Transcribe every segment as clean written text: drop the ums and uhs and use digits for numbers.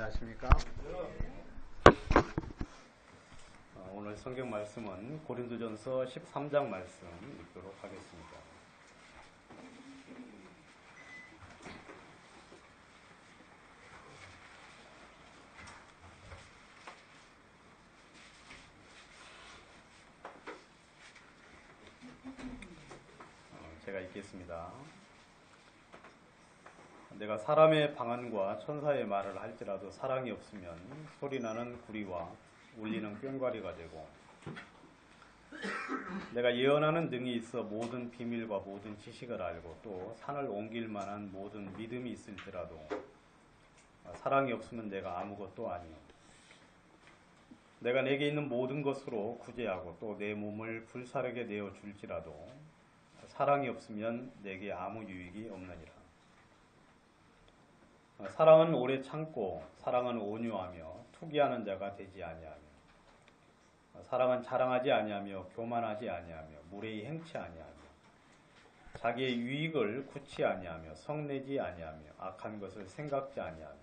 안녕하십니까? 오늘 성경 말씀은 고린도전서 13장 말씀 읽도록 하겠습니다. 제가 읽겠습니다. 내가 사람의 방언과 천사의 말을 할지라도 사랑이 없으면 소리나는 구리와 울리는 꽹과리가 되고, 내가 예언하는 능이 있어 모든 비밀과 모든 지식을 알고 또 산을 옮길 만한 모든 믿음이 있을지라도 사랑이 없으면 내가 아무것도 아니요. 내가 내게 있는 모든 것으로 구제하고 또 내 몸을 불사르게 내어 줄지라도 사랑이 없으면 내게 아무 유익이 없느니라. 사랑은 오래 참고 사랑은 온유하며 투기하는 자가 되지 아니하며 사랑은 자랑하지 아니하며 교만하지 아니하며 무례히 행치 아니하며 자기의 유익을 굳지 아니하며 성내지 아니하며 악한 것을 생각지 아니하며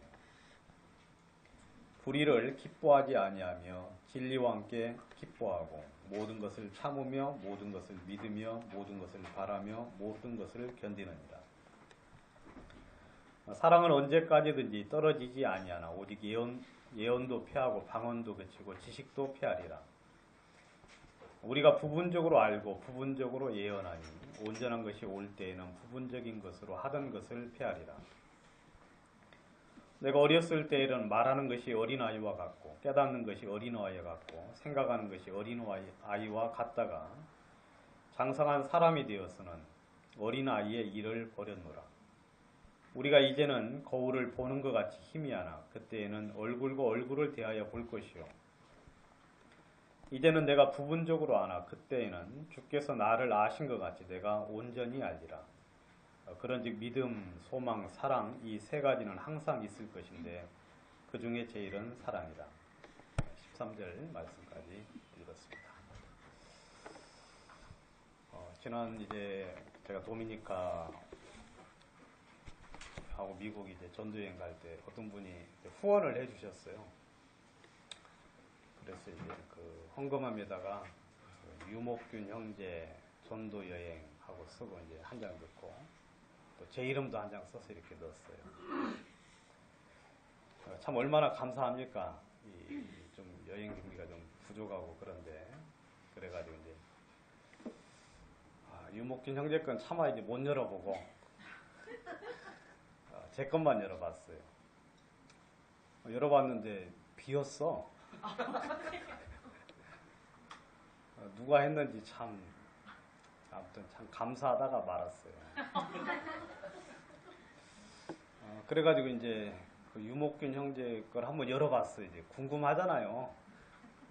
불의를 기뻐하지 아니하며 진리와 함께 기뻐하고 모든 것을 참으며 모든 것을 믿으며 모든 것을 바라며 모든 것을 견디느니라. 사랑은 언제까지든지 떨어지지 아니하나 오직 예언도 패하고 방언도 그치고 지식도 패하리라. 우리가 부분적으로 알고 부분적으로 예언하니 온전한 것이 올 때에는 부분적인 것으로 하던 것을 패하리라. 내가 어렸을 때에는 말하는 것이 어린아이와 같고 깨닫는 것이 어린아이와 같고 생각하는 것이 어린아이와 같다가 장성한 사람이 되어서는 어린아이의 일을 버렸노라. 우리가 이제는 거울을 보는 것 같이 희미하나 그때에는 얼굴과 얼굴을 대하여 볼 것이요. 이제는 내가 부분적으로 아나 그때에는 주께서 나를 아신 것 같이 내가 온전히 알리라. 그런즉 믿음, 소망, 사랑 이 세 가지는 항상 있을 것인데 그 중에 제일은 사랑이다. 13절 말씀까지 읽었습니다. 지난 이제 제가 도미니카 하고 미국 이제 전도여행 갈 때 어떤 분이 후원을 해주셨어요. 그래서 이제 그 헌금함에다가 유목균 형제 전도여행 하고 쓰고 이제 한 장 넣고 또 제 이름도 한 장 써서 이렇게 넣었어요. 참 얼마나 감사합니까? 좀 여행 경비가 좀 부족하고 그런데 그래가지고 이제 유목균 형제 건 차마 이제 못 열어보고. 제 것만 열어봤어요. 열어봤는데 비었어. 누가 했는지 참 아무튼 참 감사하다가 말았어요. 그래가지고 이제 그 유목균 형제 걸 한번 열어봤어요. 이제 궁금하잖아요.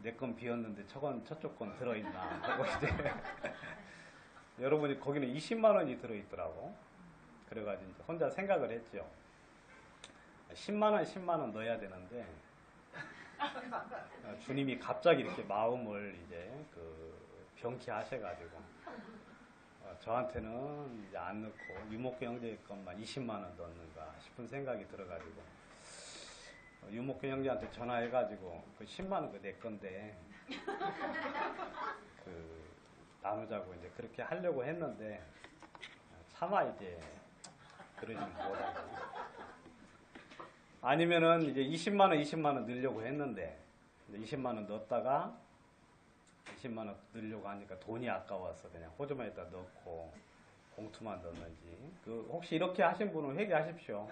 내 건 비었는데 저쪽 건 들어있나 하고 이제 여러분이 거기는 20만 원이 들어있더라고. 그래가지고 혼자 생각을 했죠. 10만 원 넣어야 되는데 주님이 갑자기 이렇게 마음을 이제 병키하셔가지고 저한테는 이제 안 넣고 유목균 형제 것만 20만 원 넣는가 싶은 생각이 들어가지고 유목균 형제한테 전화해가지고 그 10만 원 그 내 건데 나누자고 이제 그렇게 하려고 했는데 차마 이제 그러지 못하고 아니면은 이제 20만 원 넣으려고 했는데 20만 원 넣었다가 20만 원 넣으려고 하니까 돈이 아까워서 그냥 호주머니에다 넣고 봉투만 넣었는지 혹시 이렇게 하신 분은 회개하십시오.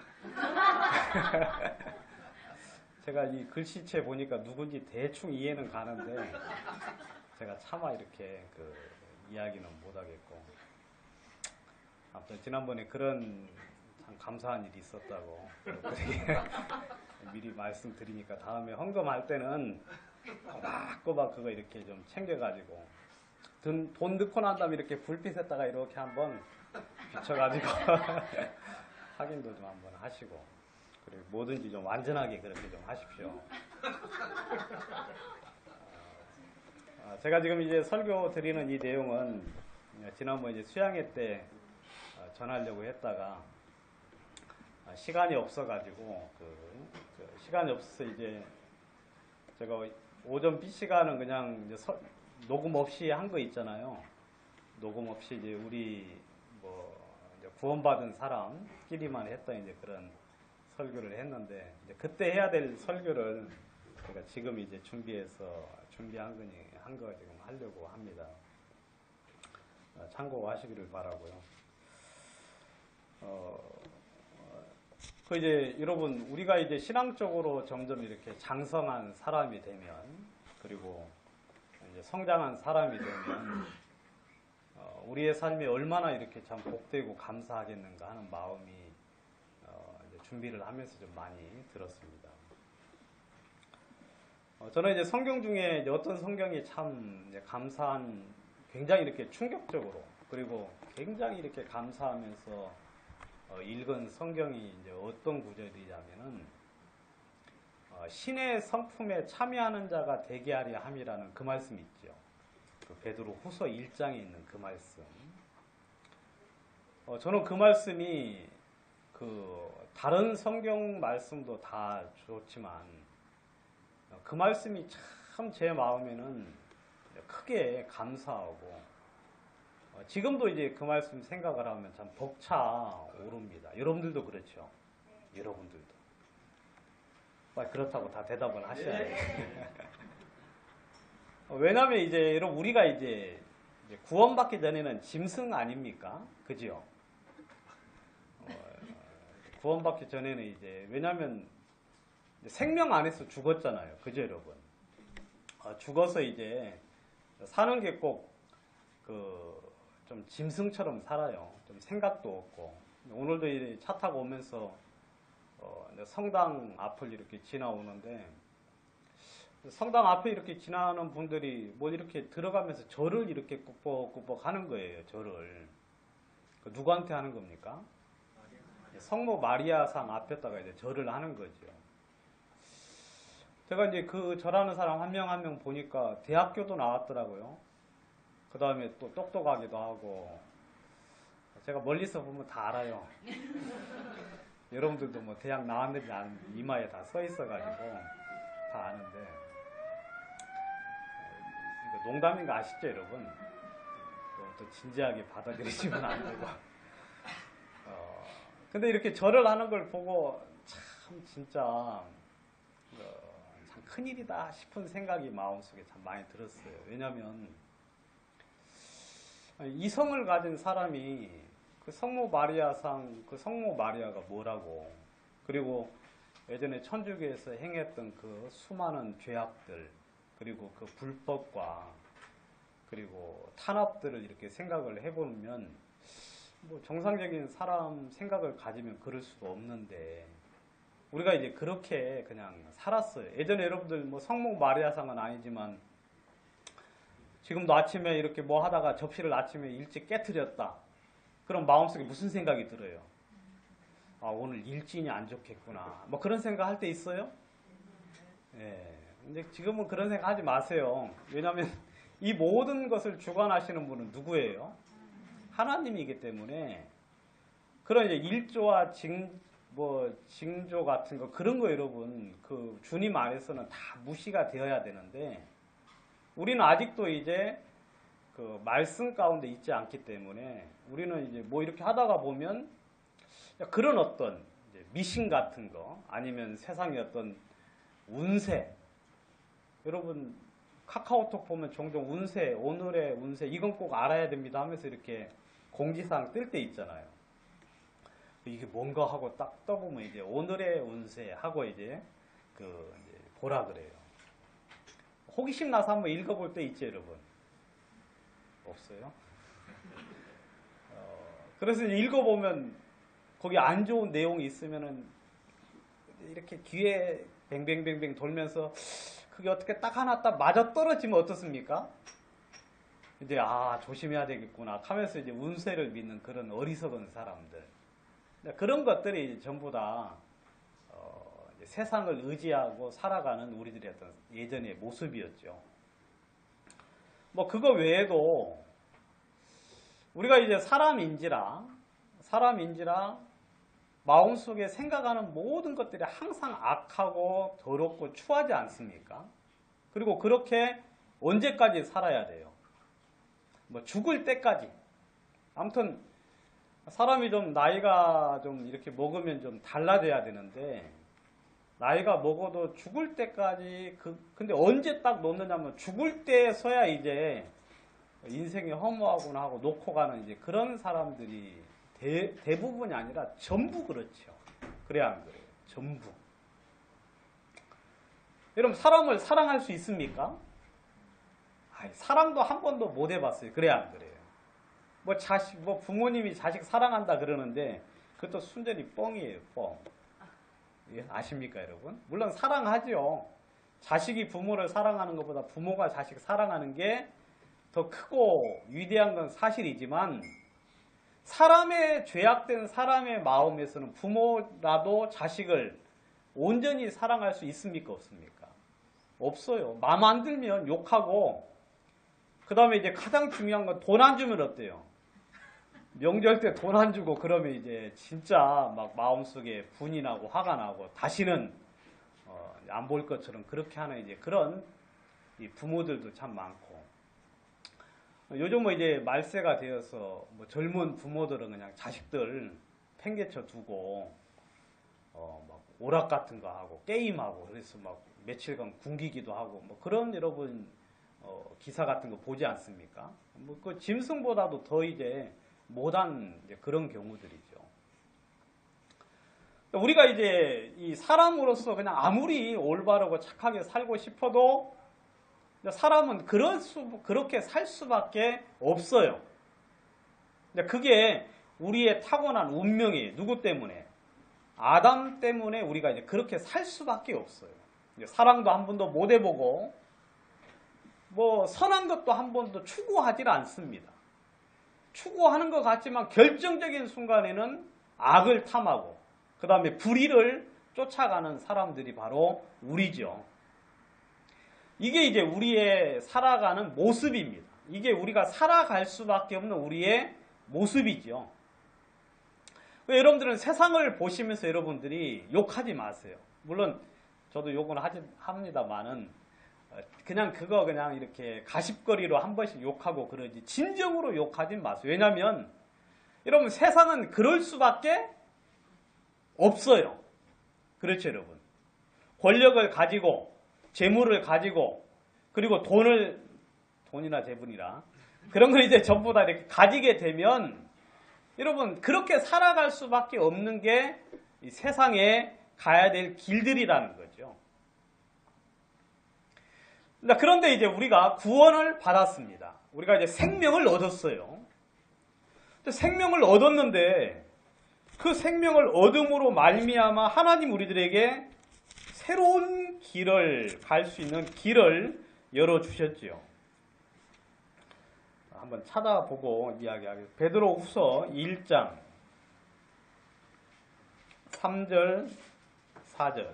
제가 이 글씨체 보니까 누군지 대충 이해는 가는데 제가 차마 이렇게 이야기는 못하겠고 아무튼 지난번에 그런 참 감사한 일이 있었다고 미리 말씀드리니까 다음에 헌금할 때는 꼬박꼬박 그거 이렇게 좀 챙겨가지고 돈 넣고 난 다음에 이렇게 불빛에다가 이렇게 한번 비춰가지고 확인도 좀 한번 하시고 그리고 뭐든지 좀 완전하게 그렇게 좀 하십시오. 제가 지금 이제 설교 드리는 이 내용은 지난번 이제 수양회 때 전하려고 했다가 시간이 없어가지고 시간이 없어서 이제 제가 오전 B 시간은 그냥 이제 녹음 없이 한 거 있잖아요. 녹음 없이 이제 우리 뭐 이제 구원받은 사람끼리만 했던 이제 그런 설교를 했는데 이제 그때 해야 될 설교를 제가 지금 이제 준비한 거 지금 하려고 합니다. 참고하시기를 바라고요. 그 이제 여러분 우리가 이제 신앙적으로 점점 이렇게 장성한 사람이 되면 그리고 이제 성장한 사람이 되면 우리의 삶이 얼마나 이렇게 참 복되고 감사하겠는가 하는 마음이 이제 준비를 하면서 좀 많이 들었습니다. 저는 이제 성경 중에 이제 어떤 성경이 참 이제 감사한 굉장히 이렇게 충격적으로 그리고 굉장히 이렇게 감사하면서 읽은 성경이 이제 어떤 구절이냐면은 신의 성품에 참여하는 자가 되게 하려 함이라는 그 말씀이 있죠. 그 베드로 후서 1장에 있는 그 말씀. 저는 그 말씀이 그 다른 성경 말씀도 다 좋지만 그 말씀이 참 제 마음에는 크게 감사하고 지금도 이제 그 말씀 생각을 하면 참 벅차오릅니다. 여러분들도 그렇죠? 여러분들도. 그렇다고 다 대답을 하셔야 돼요. 왜냐면 이제 여러분 우리가 이제 구원받기 전에는 짐승 아닙니까? 그죠? 구원받기 전에는 이제 왜냐면 생명 안에서 죽었잖아요. 그죠, 여러분? 죽어서 이제 사는 게 꼭 좀 짐승처럼 살아요. 좀 생각도 없고. 오늘도 이제 차 타고 오면서 성당 앞을 이렇게 지나오는데 성당 앞에 이렇게 지나는 분들이 뭐 이렇게 들어가면서 절을 이렇게 꾹꾹꾹 하는 거예요. 절을. 누구한테 하는 겁니까? 성모 마리아상 앞에다가 이제 절을 하는 거죠. 제가 이제 그 절하는 사람 한 명 한 명 보니까 대학교도 나왔더라고요. 그 다음에 또 똑똑하기도 하고 제가 멀리서 보면 다 알아요. 여러분들도 뭐 대학 나왔는지 이마에 다 써 있어가지고 다 아는데 이거 농담인 거 아시죠, 여러분? 또 진지하게 받아들이시면 안 되고. 근데 이렇게 절을 하는 걸 보고 참 진짜 참 큰일이다 싶은 생각이 마음속에 참 많이 들었어요. 왜냐하면 이성을 가진 사람이 그 성모 마리아상 그 성모 마리아가 뭐라고 그리고 예전에 천주교에서 행했던 그 수많은 죄악들 그리고 그 불법과 그리고 탄압들을 이렇게 생각을 해보면 뭐 정상적인 사람 생각을 가지면 그럴 수도 없는데 우리가 이제 그렇게 그냥 살았어요. 예전에 여러분들 뭐 성모 마리아상은 아니지만 지금도 아침에 이렇게 뭐 하다가 접시를 아침에 일찍 깨트렸다. 그럼 마음속에 무슨 생각이 들어요? 아, 오늘 일진이 안 좋겠구나. 뭐 그런 생각 할 때 있어요? 예. 근데 지금은 그런 생각 하지 마세요. 왜냐하면 이 모든 것을 주관하시는 분은 누구예요? 하나님이기 때문에 그런 이제 일조와 징조 같은 거 그런 거 여러분 그 주님 안에서는 다 무시가 되어야 되는데 우리는 아직도 이제 그 말씀 가운데 있지 않기 때문에 우리는 이제 뭐 이렇게 하다가 보면 그런 어떤 이제 미신 같은 거 아니면 세상의 어떤 운세 여러분 카카오톡 보면 종종 운세 오늘의 운세 이건 꼭 알아야 됩니다 하면서 이렇게 공지사항 뜰 때 있잖아요. 이게 뭔가 하고 딱 떠보면 이제 오늘의 운세 하고 이제 이제 보라 그래요. 호기심 나서 한번 읽어볼 때 있죠, 여러분? 없어요? 그래서 읽어보면 거기 안 좋은 내용이 있으면은 이렇게 귀에 뱅뱅뱅뱅 돌면서 그게 어떻게 딱 하나 딱 맞아 떨어지면 어떻습니까? 이제 조심해야 되겠구나 하면서 이제 운세를 믿는 그런 어리석은 사람들. 그런 것들이 전부 다 이제 세상을 의지하고 살아가는 우리들의 어떤 예전의 모습이었죠. 뭐 그거 외에도 우리가 이제 사람인지라 마음속에 생각하는 모든 것들이 항상 악하고 더럽고 추하지 않습니까? 그리고 그렇게 언제까지 살아야 돼요? 뭐 죽을 때까지. 아무튼 사람이 좀 나이가 좀 이렇게 먹으면 좀 달라져야 되는데, 나이가 먹어도 죽을 때까지 근데 언제 딱 놓느냐면 죽을 때서야 이제 인생이 허무하구나 하고 놓고 가는 이제 그런 사람들이 대부분이 아니라 전부 그렇죠. 그래야 안 그래요? 전부. 여러분, 사람을 사랑할 수 있습니까? 사랑도 한 번도 못 해봤어요. 그래야 안 그래요? 뭐 부모님이 자식 사랑한다 그러는데 그것도 순전히 뻥이에요. 뻥. 아십니까, 여러분? 물론 사랑하죠. 자식이 부모를 사랑하는 것보다 부모가 자식 사랑하는 게 더 크고 위대한 건 사실이지만, 사람의 죄악된 사람의 마음에서는 부모라도 자식을 온전히 사랑할 수 있습니까, 없습니까? 없어요. 마음 안 들면 욕하고, 그 다음에 이제 가장 중요한 건 돈 안 주면 어때요? 명절 때 돈 안 주고 그러면 이제 진짜 막 마음속에 분이 나고 화가 나고 다시는 안 볼 것처럼 그렇게 하는 이제 그런 이 부모들도 참 많고, 요즘은 이제 말세가 되어서 뭐 젊은 부모들은 그냥 자식들 팽개쳐 두고 막 오락 같은 거 하고 게임하고, 그래서 막 며칠간 굶기기도 하고 뭐 그런 여러분 기사 같은 거 보지 않습니까? 뭐 그 짐승보다도 더 이제 못한 이제 그런 경우들이죠. 우리가 이제 이 사람으로서 그냥 아무리 올바르고 착하게 살고 싶어도 사람은 그렇게 살 수밖에 없어요. 그게 우리의 타고난 운명이에요. 누구 때문에? 아담 때문에 우리가 이제 그렇게 살 수밖에 없어요. 사랑도 한 번도 못 해보고, 뭐 선한 것도 한 번도 추구하지 않습니다. 추구하는 것 같지만 결정적인 순간에는 악을 탐하고, 그 다음에 불의를 쫓아가는 사람들이 바로 우리죠. 이게 이제 우리의 살아가는 모습입니다. 이게 우리가 살아갈 수밖에 없는 우리의 모습이죠. 여러분들은 세상을 보시면서 여러분들이 욕하지 마세요. 물론 저도 욕은 합니다만은 그냥 이렇게 가십거리로 한 번씩 욕하고 그러지 진정으로 욕하지 마세요. 왜냐하면 여러분, 세상은 그럴 수밖에 없어요. 그렇죠, 여러분? 권력을 가지고, 재물을 가지고, 그리고 돈이나 재분이라 그런 걸 이제 전부 다 이렇게 가지게 되면 여러분, 그렇게 살아갈 수밖에 없는 게 이 세상에 가야 될 길들이라는 거죠. 그런데 이제 우리가 구원을 받았습니다. 우리가 이제 생명을 얻었어요. 생명을 얻었는데 그 생명을 얻음으로 말미암아 하나님 우리들에게 새로운 길을 갈 수 있는 길을 열어주셨지요. 한번 찾아보고 이야기하겠습니다. 베드로후서 1장 3절 4절.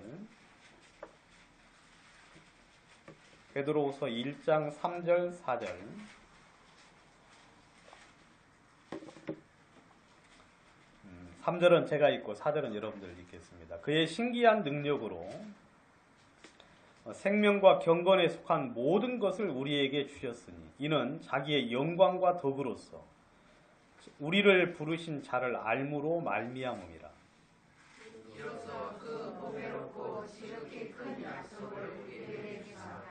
베드로후서 1장 3절 4절. 3절은 제가 읽고 4절은 여러분들 읽겠습니다. 그의 신기한 능력으로 생명과 경건에 속한 모든 것을 우리에게 주셨으니 이는 자기의 영광과 덕으로서 우리를 부르신 자를 알므로 말미암음이라. 이로써 그 보배롭고 지극히 큰 약속을 우리에게 주사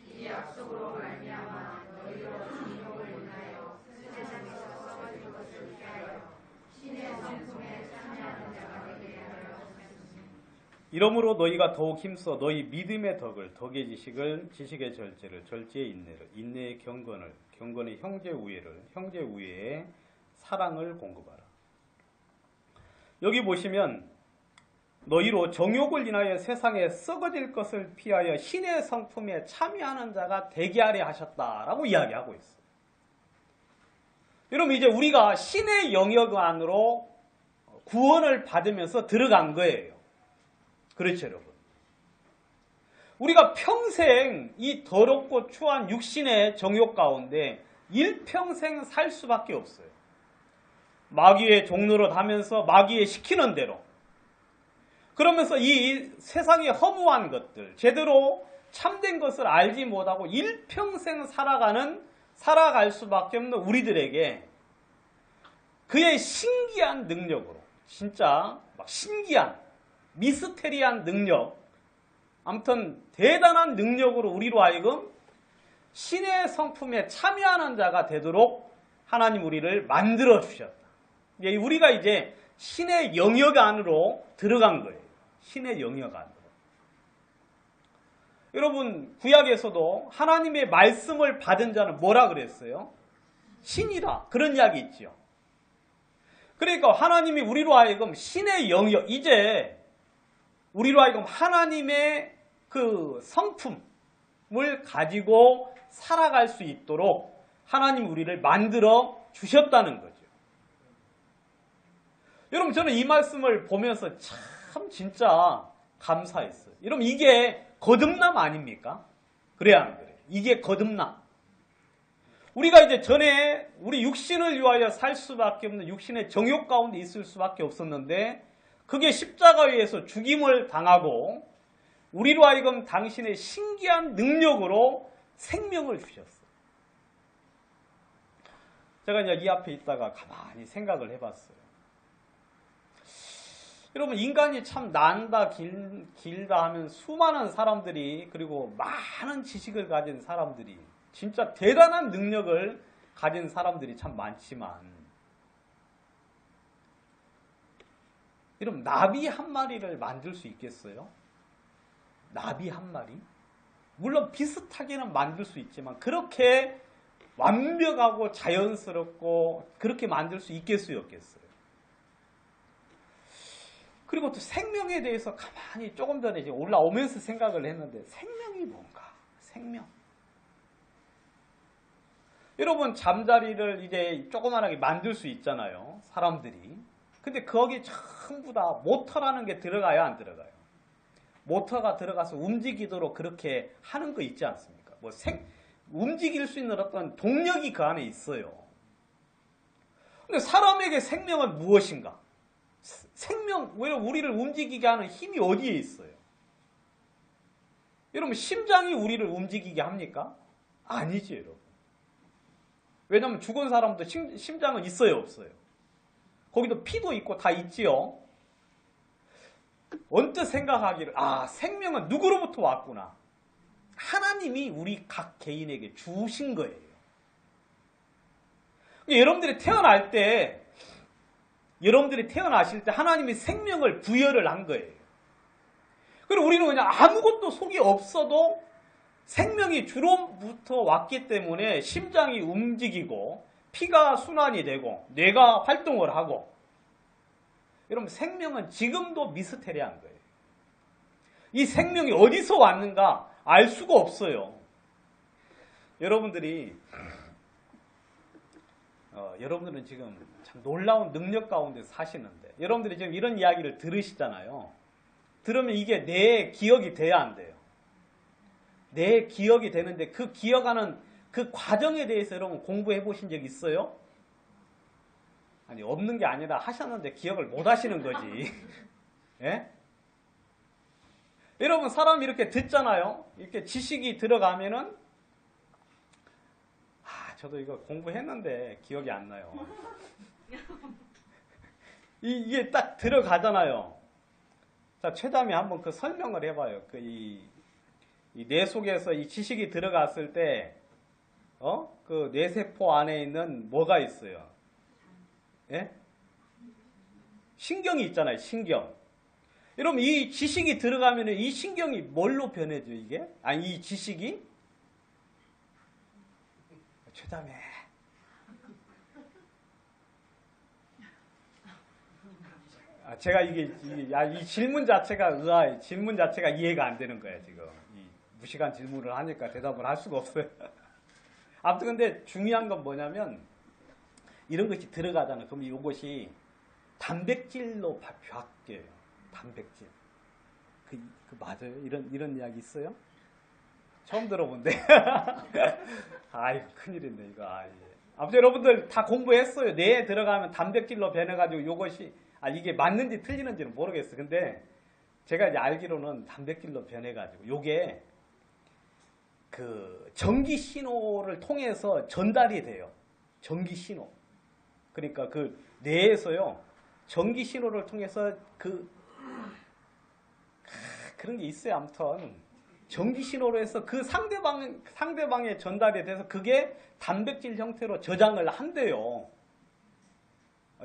이 약속으로 말미암아 너희로 정욕을 인하여 세상에서 썩어질 것을 피하여 신의 성품에 참여하는 자가 되게 하여 주셨으니 이러므로 너희가 더욱 힘써 너희 믿음의 덕을, 덕의 지식을, 지식의 절제를, 절제의 인내를, 인내의 경건을, 경건의 형제 우애를, 형제 우애의 사랑을 공급하라. 여기 보시면 너희로 정욕을 인하여 세상에 썩어질 것을 피하여 신의 성품에 참여하는 자가 되게 하려 하셨다라고 이야기하고 있어요. 여러분, 이제 우리가 신의 영역 안으로 구원을 받으면서 들어간 거예요. 그렇죠, 여러분? 우리가 평생 이 더럽고 추한 육신의 정욕 가운데 일평생 살 수밖에 없어요. 마귀의 종노릇 하면서 마귀의 시키는 대로, 그러면서 이 세상의 허무한 것들, 제대로 참된 것을 알지 못하고 일평생 살아갈 수밖에 없는 우리들에게 그의 신기한 능력으로, 진짜 막 신기한 미스테리한 능력, 아무튼 대단한 능력으로 우리로 하여금 신의 성품에 참여하는 자가 되도록 하나님 우리를 만들어 주셨다. 우리가 이제 신의 영역 안으로 들어간 거예요. 신의 영역 안으로. 여러분, 구약에서도 하나님의 말씀을 받은 자는 뭐라 그랬어요? 신이다. 그런 이야기 있죠. 그러니까 하나님이 우리로 하여금 신의 영역, 이제 우리로 하여금 하나님의 그 성품을 가지고 살아갈 수 있도록 하나님 우리를 만들어 주셨다는 거죠. 여러분, 저는 이 말씀을 보면서 참 진짜 감사했어요. 여러분, 이게 거듭남 아닙니까? 그래야 안 그래요? 이게 거듭남. 우리가 이제 전에 우리 육신을 위하여 살 수밖에 없는 육신의 정욕 가운데 있을 수밖에 없었는데 그게 십자가에서 죽임을 당하고 우리로 하여금 당신의 신기한 능력으로 생명을 주셨어요. 제가 이제 이 앞에 있다가 가만히 생각을 해봤어요. 여러분, 인간이 참 난다 길다 하면 수많은 사람들이, 그리고 많은 지식을 가진 사람들이, 진짜 대단한 능력을 가진 사람들이 참 많지만, 여러분, 나비 한 마리를 만들 수 있겠어요? 나비 한 마리? 물론 비슷하게는 만들 수 있지만 그렇게 완벽하고 자연스럽고 그렇게 만들 수 있겠어요, 없겠어요? 그리고 또 생명에 대해서 가만히 조금 전에 이제 올라오면서 생각을 했는데, 생명이 뭔가? 생명. 여러분, 잠자리를 이제 조그만하게 만들 수 있잖아요, 사람들이. 근데 거기 전부 다 모터라는 게 들어가요, 안 들어가요? 모터가 들어가서 움직이도록 그렇게 하는 거 있지 않습니까? 움직일 수 있는 어떤 동력이 그 안에 있어요. 근데 사람에게 생명은 무엇인가? 생명, 왜 우리를 움직이게 하는 힘이 어디에 있어요? 여러분, 심장이 우리를 움직이게 합니까? 아니지, 여러분. 왜냐하면 죽은 사람도 심장은 있어요, 없어요? 거기도 피도 있고 다 있지요. 언뜻 생각하기를, 생명은 누구로부터 왔구나. 하나님이 우리 각 개인에게 주신 거예요. 여러분들이 태어나실 때 하나님이 생명을 부여를 한 거예요. 그리고 우리는 그냥 아무것도 속이 없어도 생명이 주로부터 왔기 때문에 심장이 움직이고 피가 순환이 되고 뇌가 활동을 하고, 여러분, 생명은 지금도 미스테리한 거예요. 이 생명이 어디서 왔는가 알 수가 없어요. 여러분들은 지금 참 놀라운 능력 가운데 사시는데, 여러분들이 지금 이런 이야기를 들으시잖아요. 들으면 이게 내 기억이 돼야 안 돼요. 내 기억이 되는데 그 기억하는 그 과정에 대해서 여러분 공부해 보신 적 있어요? 아니, 없는 게 아니라 하셨는데 기억을 못 하시는 거지. 예? 여러분, 사람이 이렇게 듣잖아요. 이렇게 지식이 들어가면은, 저도 이거 공부했는데 기억이 안 나요. 이게 딱 들어가잖아요. 자, 최담이 한번 그 설명을 해봐요. 이 뇌 속에서 이 지식이 들어갔을 때, 그 뇌세포 안에 있는 뭐가 있어요? 예? 신경이 있잖아요, 신경. 여러분, 이 지식이 들어가면 이 신경이 뭘로 변해져, 이게? 이 지식이? 최담에. 제가 이 질문 자체가 질문 자체가 이해가 안 되는 거예요, 지금. 이 무식한 질문을 하니까 대답을 할 수가 없어요. 아무튼 근데 중요한 건 뭐냐면, 이런 것이 들어가잖아요. 그럼 이것이 단백질로 바뀌어요. 단백질. 그 맞아요? 이런 이야기 있어요? 처음 들어본데. 큰일인데, 이거. 아무튼 여러분들 다 공부했어요. 뇌에 들어가면 단백질로 변해가지고 이것이, 이게 맞는지 틀리는지는 모르겠어요. 근데 제가 이제 알기로는 단백질로 변해가지고 요게 그 전기 신호를 통해서 전달이 돼요. 전기 신호. 그러니까 그 뇌에서요 전기 신호를 통해서 그런 게 있어요. 아무튼 전기 신호로 해서 그 상대방에 전달이 돼서 그게 단백질 형태로 저장을 한대요.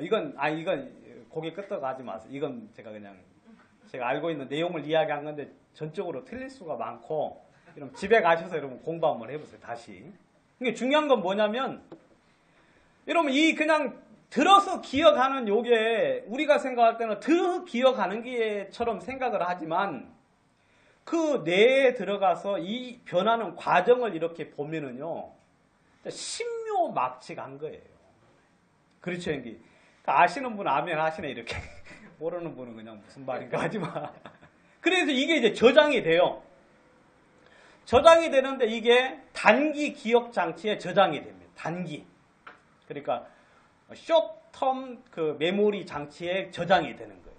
이건 고개 끄덕하지 마세요. 이건 제가 알고 있는 내용을 이야기한 건데 전적으로 틀릴 수가 많고, 여러분 집에 가셔서 여러분 공부 한번 해보세요. 다시. 이게 중요한 건 뭐냐면, 여러분 이 그냥 들어서 기억하는 요게 우리가 생각할 때는 들어서 기억하는 게처럼 생각을 하지만 그 뇌에 들어가서 이 변하는 과정을 이렇게 보면은요 신묘막측한 거예요. 그렇죠, 형님? 아시는 분은 아멘 하시네 이렇게. 모르는 분은 그냥 무슨 말인가 하지 마. 그래서 이게 이제 저장이 돼요. 저장이 되는데 이게 단기 기억 장치에 저장이 됩니다. 단기. 그러니까 숏텀 그 메모리 장치에 저장이 되는 거예요.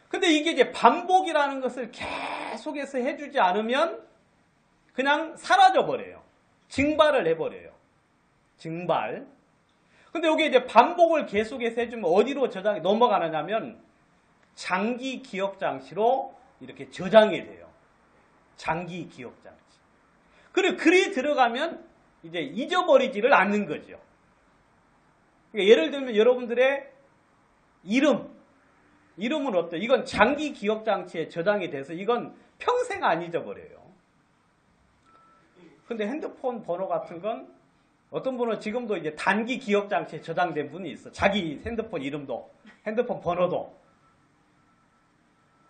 근데 이게 이제 반복이라는 것을 계속해서 해주지 않으면 그냥 사라져 버려요. 증발을 해버려요. 증발. 근데 여기 이제 반복을 계속해서 해주면 어디로 저장이 넘어가느냐면 장기 기억 장치로 이렇게 저장이 돼요. 장기 기억 장치. 그리고 글이 들어가면 이제 잊어버리지를 않는 거죠. 그러니까 예를 들면 여러분들의 이름은 어때요? 이건 장기 기억 장치에 저장이 돼서 이건 평생 안 잊어버려요. 근데 핸드폰 번호 같은 건 어떤 분은 지금도 이제 단기 기억 장치에 저장된 분이 있어. 자기 핸드폰 이름도, 핸드폰 번호도.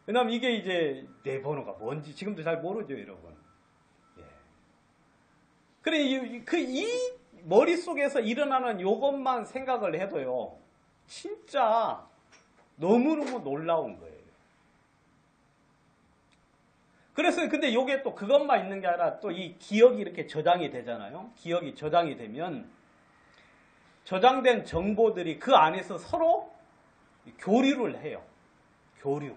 왜냐면 이게 이제 내 번호가 뭔지 지금도 잘 모르죠, 여러분. 예. 그래, 이 머릿속에서 일어나는 요것만 생각을 해도요, 진짜 너무너무 놀라운 거예요. 그래서 근데 요게 또 그것만 있는 게 아니라 또 이 기억이 이렇게 저장이 되잖아요. 기억이 저장이 되면 저장된 정보들이 그 안에서 서로 교류를 해요. 교류.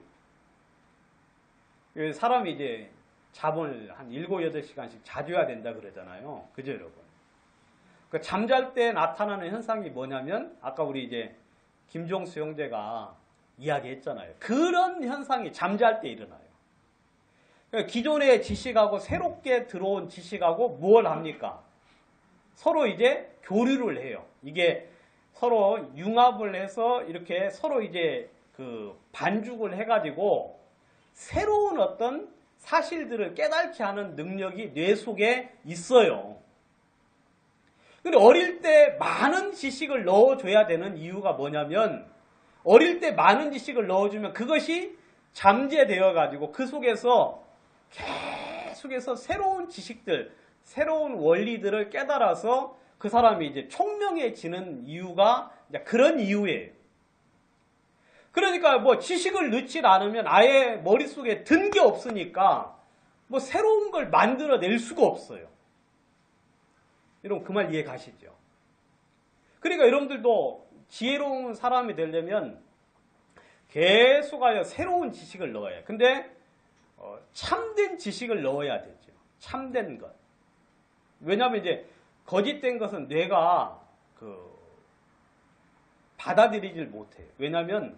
사람이 이제 잠을 한 7, 8시간씩 자줘야 된다 그러잖아요. 그죠, 여러분? 그 잠잘 때 나타나는 현상이 뭐냐면 아까 우리 이제 김종수 형제가 이야기했잖아요. 그런 현상이 잠잘 때 일어나요. 기존의 지식하고 새롭게 들어온 지식하고 뭘 합니까? 서로 이제 교류를 해요. 이게 서로 융합을 해서 이렇게 서로 이제 그 반죽을 해가지고 새로운 어떤 사실들을 깨닫게 하는 능력이 뇌 속에 있어요. 근데 어릴 때 많은 지식을 넣어줘야 되는 이유가 뭐냐면 어릴 때 많은 지식을 넣어주면 그것이 잠재되어가지고 그 속에서 계속해서 새로운 지식들, 새로운 원리들을 깨달아서 그 사람이 이제 총명해지는 이유가 이제 그런 이유예요. 그러니까 뭐 지식을 넣지 않으면 아예 머릿속에 든 게 없으니까 뭐 새로운 걸 만들어낼 수가 없어요. 여러분 그 말 이해 가시죠? 그러니까 여러분들도 지혜로운 사람이 되려면 계속하여 새로운 지식을 넣어야 해요. 근데 참된 지식을 넣어야 되죠. 참된 것. 왜냐하면 이제 거짓된 것은 뇌가 받아들이질 못해요. 왜냐하면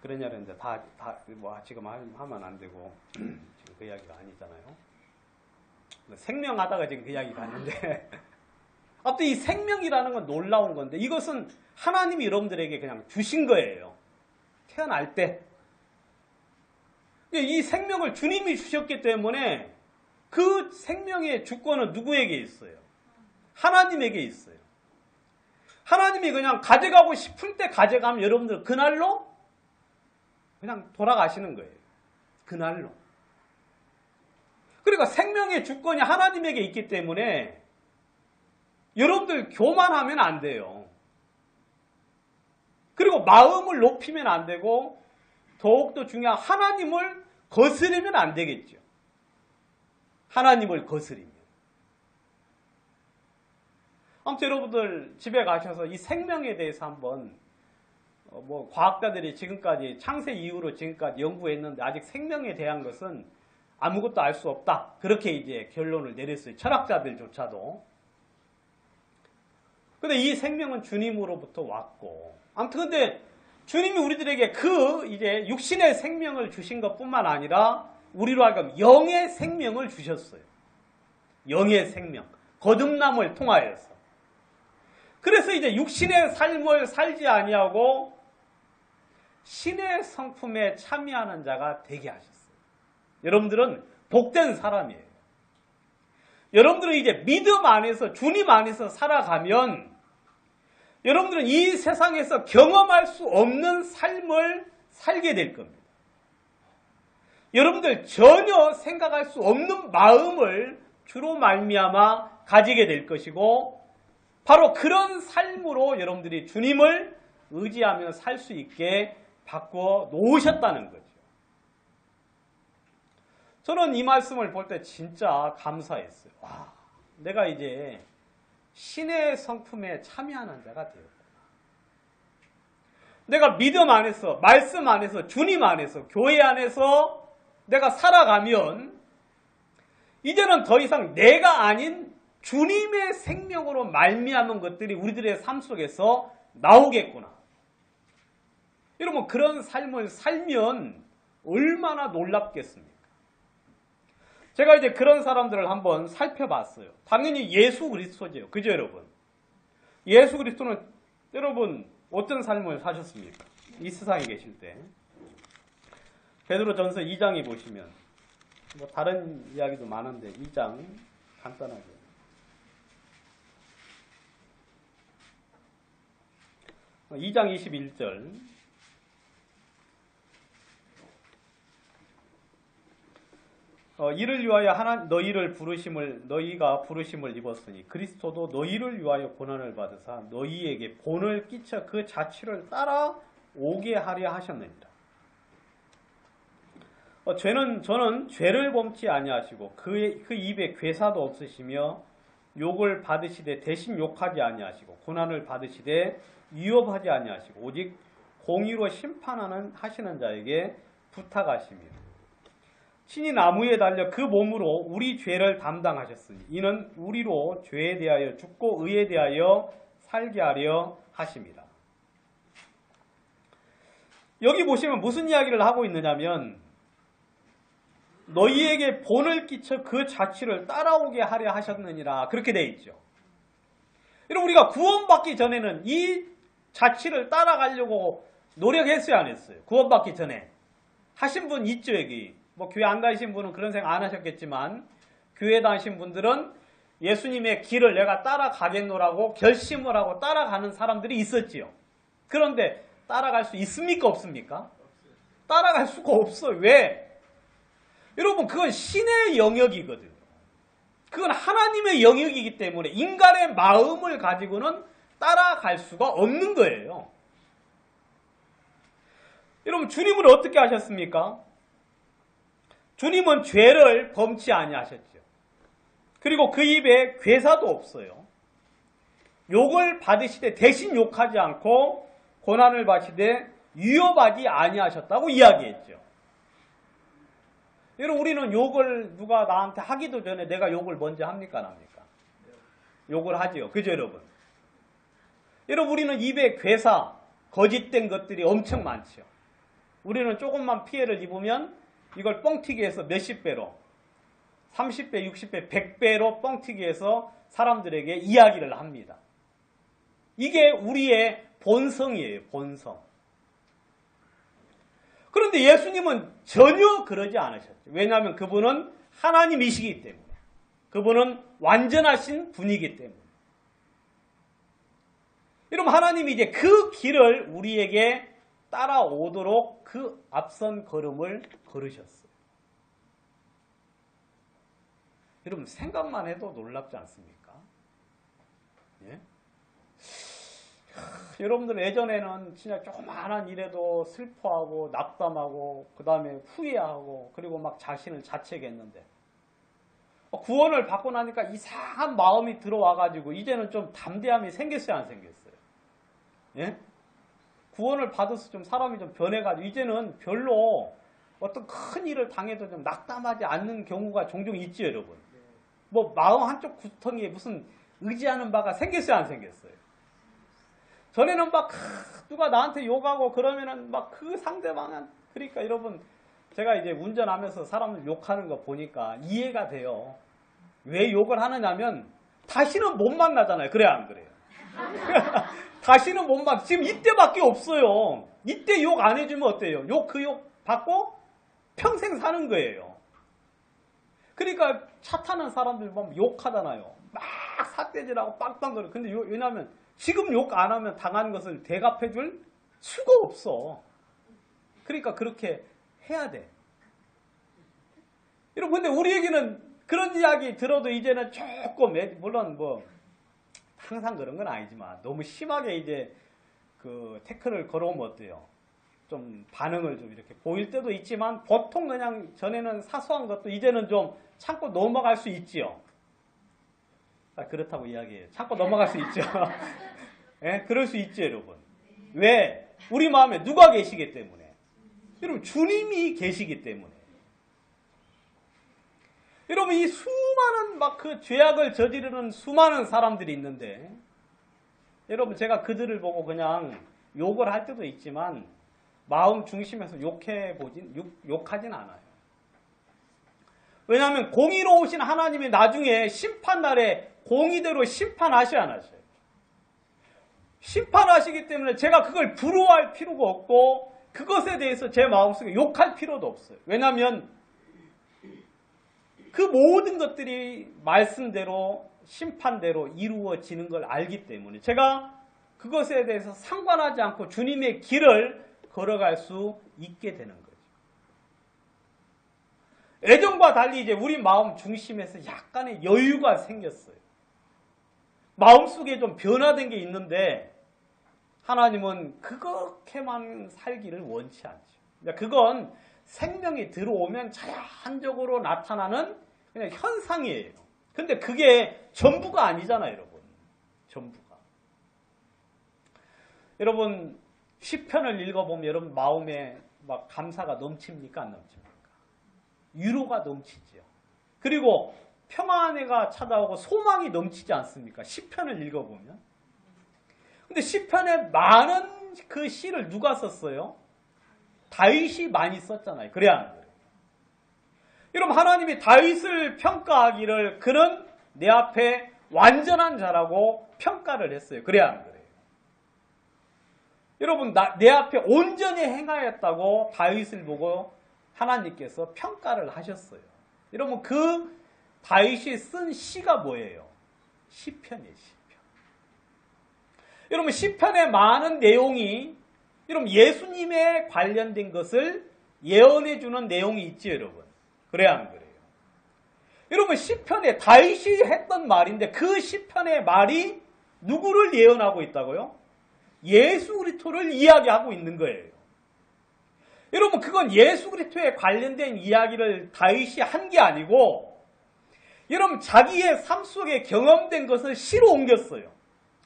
그러냐는데 뭐 지금 하면 안 되고 지금 그 이야기가 아니잖아요. 생명하다가 지금 그 이야기가 아닌데 아무튼 이 생명이라는 건 놀라운 건데 이것은 하나님이 여러분들에게 그냥 주신 거예요. 태어날 때. 이 생명을 주님이 주셨기 때문에 그 생명의 주권은 누구에게 있어요? 하나님에게 있어요. 하나님이 그냥 가져가고 싶을 때 가져가면 여러분들 그날로 그냥 돌아가시는 거예요. 그날로. 그러니까 생명의 주권이 하나님에게 있기 때문에 여러분들 교만하면 안 돼요. 그리고 마음을 높이면 안 되고 더욱더 중요한 하나님을 거스르면 안 되겠죠. 하나님을 거스리면. 아무튼 여러분들 집에 가셔서 이 생명에 대해서 한번 뭐 과학자들이 지금까지 창세 이후로 지금까지 연구했는데 아직 생명에 대한 것은 아무것도 알 수 없다. 그렇게 이제 결론을 내렸어요. 철학자들조차도. 근데 이 생명은 주님으로부터 왔고, 아무튼 근데 주님이 우리들에게 그 이제 육신의 생명을 주신 것뿐만 아니라 우리로 하여금 영의 생명을 주셨어요. 영의 생명. 거듭남을 통하여서. 그래서 이제 육신의 삶을 살지 아니하고 신의 성품에 참여하는 자가 되게 하셨어요. 여러분들은 복된 사람이에요. 여러분들은 이제 믿음 안에서 주님 안에서 살아가면 여러분들은 이 세상에서 경험할 수 없는 삶을 살게 될 겁니다. 여러분들 전혀 생각할 수 없는 마음을 주로 말미암아 가지게 될 것이고 바로 그런 삶으로 여러분들이 주님을 의지하며 살 수 있게 바꿔 놓으셨다는 거죠. 저는 이 말씀을 볼 때 진짜 감사했어요. 와, 내가 이제 신의 성품에 참여하는 자가 되었구나. 내가 믿음 안에서, 말씀 안에서, 주님 안에서, 교회 안에서 내가 살아가면 이제는 더 이상 내가 아닌 주님의 생명으로 말미암은 것들이 우리들의 삶 속에서 나오겠구나. 여러분 그런 삶을 살면 얼마나 놀랍겠습니까? 제가 이제 그런 사람들을 한번 살펴봤어요. 당연히 예수 그리스도죠. 그죠 여러분? 예수 그리스도는 여러분 어떤 삶을 사셨습니까? 이 세상에 계실 때. 베드로전서 2장에 보시면 뭐 다른 이야기도 많은데 2장 간단하게. 2장 21절. 이를 위하여 너희가 부르심을 입었으니 그리스도도 너희를 위하여 고난을 받으사 너희에게 본을 끼쳐 그 자취를 따라 오게 하려 하셨느니라. 저는 죄를 범치 아니하시고 그 입에 괴사도 없으시며 욕을 받으시되 대신 욕하지 아니하시고 고난을 받으시되 위협하지 아니하시고 오직 공의로 심판하시는 자에게 부탁하십니다. 친히 나무에 달려 그 몸으로 우리 죄를 담당하셨으니 이는 우리로 죄에 대하여 죽고 의에 대하여 살게 하려 하십니다. 여기 보시면 무슨 이야기를 하고 있느냐면 너희에게 본을 끼쳐 그 자취를 따라오게 하려 하셨느니라 그렇게 되어 있죠. 여러분 우리가 구원받기 전에는 이 자취를 따라가려고 노력했어요 안 했어요? 구원받기 전에 하신 분 있죠 여기. 뭐 교회 안 다니신 분은 그런 생각 안 하셨겠지만 교회 다니신 분들은 예수님의 길을 내가 따라가겠노라고 결심을 하고 따라가는 사람들이 있었지요. 그런데 따라갈 수 있습니까 없습니까? 따라갈 수가 없어요. 왜? 여러분 그건 신의 영역이거든요. 그건 하나님의 영역이기 때문에 인간의 마음을 가지고는 따라갈 수가 없는 거예요. 여러분 주님은 어떻게 하셨습니까? 주님은 죄를 범치 아니하셨죠. 그리고 그 입에 괴사도 없어요. 욕을 받으시되 대신 욕하지 않고 고난을 받으시되 위협하지 아니하셨다고 이야기했죠. 여러분 우리는 욕을 누가 나한테 하기도 전에 내가 욕을 먼저 합니까? 안 합니까? 욕을 하지요. 그죠 여러분? 여러분 우리는 입에 괴사, 거짓된 것들이 엄청 많죠. 우리는 조금만 피해를 입으면 이걸 뻥튀기해서 몇십 배로 30배, 60배, 100배로 뻥튀기해서 사람들에게 이야기를 합니다. 이게 우리의 본성이에요. 본성. 그런데 예수님은 전혀 그러지 않으셨죠. 왜냐하면 그분은 하나님이시기 때문에. 그분은 완전하신 분이기 때문에. 여러분 하나님이 이제 그 길을 우리에게 따라오도록 그 앞선 걸음을 걸으셨어요. 여러분 생각만 해도 놀랍지 않습니까? 예? 여러분들 예전에는 진짜 조그마한 일에도 슬퍼하고 낙담하고 그 다음에 후회하고 그리고 막 자신을 자책했는데 구원을 받고 나니까 이상한 마음이 들어와가지고 이제는 좀 담대함이 생겼어요 안 생겼어요? 예? 구원을 받아서 좀 사람이 좀 변해가지고 이제는 별로 어떤 큰 일을 당해도 좀 낙담하지 않는 경우가 종종 있지, 여러분. 뭐 마음 한쪽 구덩이에 무슨 의지하는 바가 생겼어요, 안 생겼어요? 전에는 막 누가 나한테 욕하고 그러면은 막 그 상대방은, 그러니까 여러분, 제가 이제 운전하면서 사람들 욕하는 거 보니까 이해가 돼요. 왜 욕을 하느냐면 다시는 못 만나잖아요. 그래야 안 그래요? 다시는 못 만나. 지금 이때밖에 없어요. 이때 욕 안 해주면 어때요? 그 욕 받고 평생 사는 거예요. 그러니까 차 타는 사람들 보면 욕하잖아요. 막 삿대질하고 빵빵거려. 근데 왜냐하면 지금 욕 안 하면 당한 것을 대갚해 줄 수가 없어. 그러니까 그렇게 해야 돼. 여러분, 근데 우리에게는 그런 이야기 들어도 이제는 조금, 물론 뭐 항상 그런 건 아니지만 너무 심하게 이제 그 태클을 걸어오면 어때요? 좀 반응을 좀 이렇게 보일 때도 있지만 보통 그냥 전에는 사소한 것도 이제는 좀 참고 넘어갈 수 있지요. 그렇다고 이야기해요. 참고 넘어갈 수 있죠. 예? 그럴 수 있죠, 여러분. 왜? 우리 마음에 누가 계시기 때문에. 여러분, 주님이 계시기 때문에. 여러분, 이 수많은 막 그 죄악을 저지르는 수많은 사람들이 있는데, 여러분, 제가 그들을 보고 그냥 욕을 할 때도 있지만, 마음 중심에서 욕하진 않아요. 왜냐하면 공의로우신 하나님이 나중에 심판날에 공의대로 심판하셔야 하셔요. 심판하시기 때문에 제가 그걸 부러워할 필요가 없고 그것에 대해서 제 마음속에 욕할 필요도 없어요. 왜냐하면 그 모든 것들이 말씀대로 심판대로 이루어지는 걸 알기 때문에 제가 그것에 대해서 상관하지 않고 주님의 길을 걸어갈 수 있게 되는 거죠. 예전과 달리 이제 우리 마음 중심에서 약간의 여유가 생겼어요. 마음속에 좀 변화된 게 있는데 하나님은 그렇게만 살기를 원치 않죠. 그건 생명이 들어오면 자연적으로 나타나는 그냥 현상이에요. 근데 그게 전부가 아니잖아요, 여러분. 전부가. 여러분, 시편을 읽어보면 여러분 마음에 막 감사가 넘칩니까? 안 넘칩니까? 위로가 넘치죠. 그리고 평안해가 찾아오고 소망이 넘치지 않습니까? 시편을 읽어보면. 근데 시편에 많은 그 시를 누가 썼어요? 다윗이 많이 썼잖아요. 그래야 안 그래요? 여러분, 하나님이 다윗을 평가하기를 그는 내 앞에 완전한 자라고 평가를 했어요. 그래야 안 그래요? 여러분, 내 앞에 온전히 행하였다고 다윗을 보고 하나님께서 평가를 하셨어요. 여러분, 그 다윗이 쓴 시가 뭐예요? 시편이에요, 시편. 여러분, 시편의 많은 내용이 여러분 예수님에 관련된 것을 예언해 주는 내용이 있죠, 여러분. 그래야 안 그래요? 여러분, 시편에 다윗이 했던 말인데 그 시편의 말이 누구를 예언하고 있다고요? 예수 그리스도를 이야기하고 있는 거예요. 여러분, 그건 예수 그리스도에 관련된 이야기를 다윗이 한 게 아니고 여러분 자기의 삶 속에 경험된 것을 시로 옮겼어요.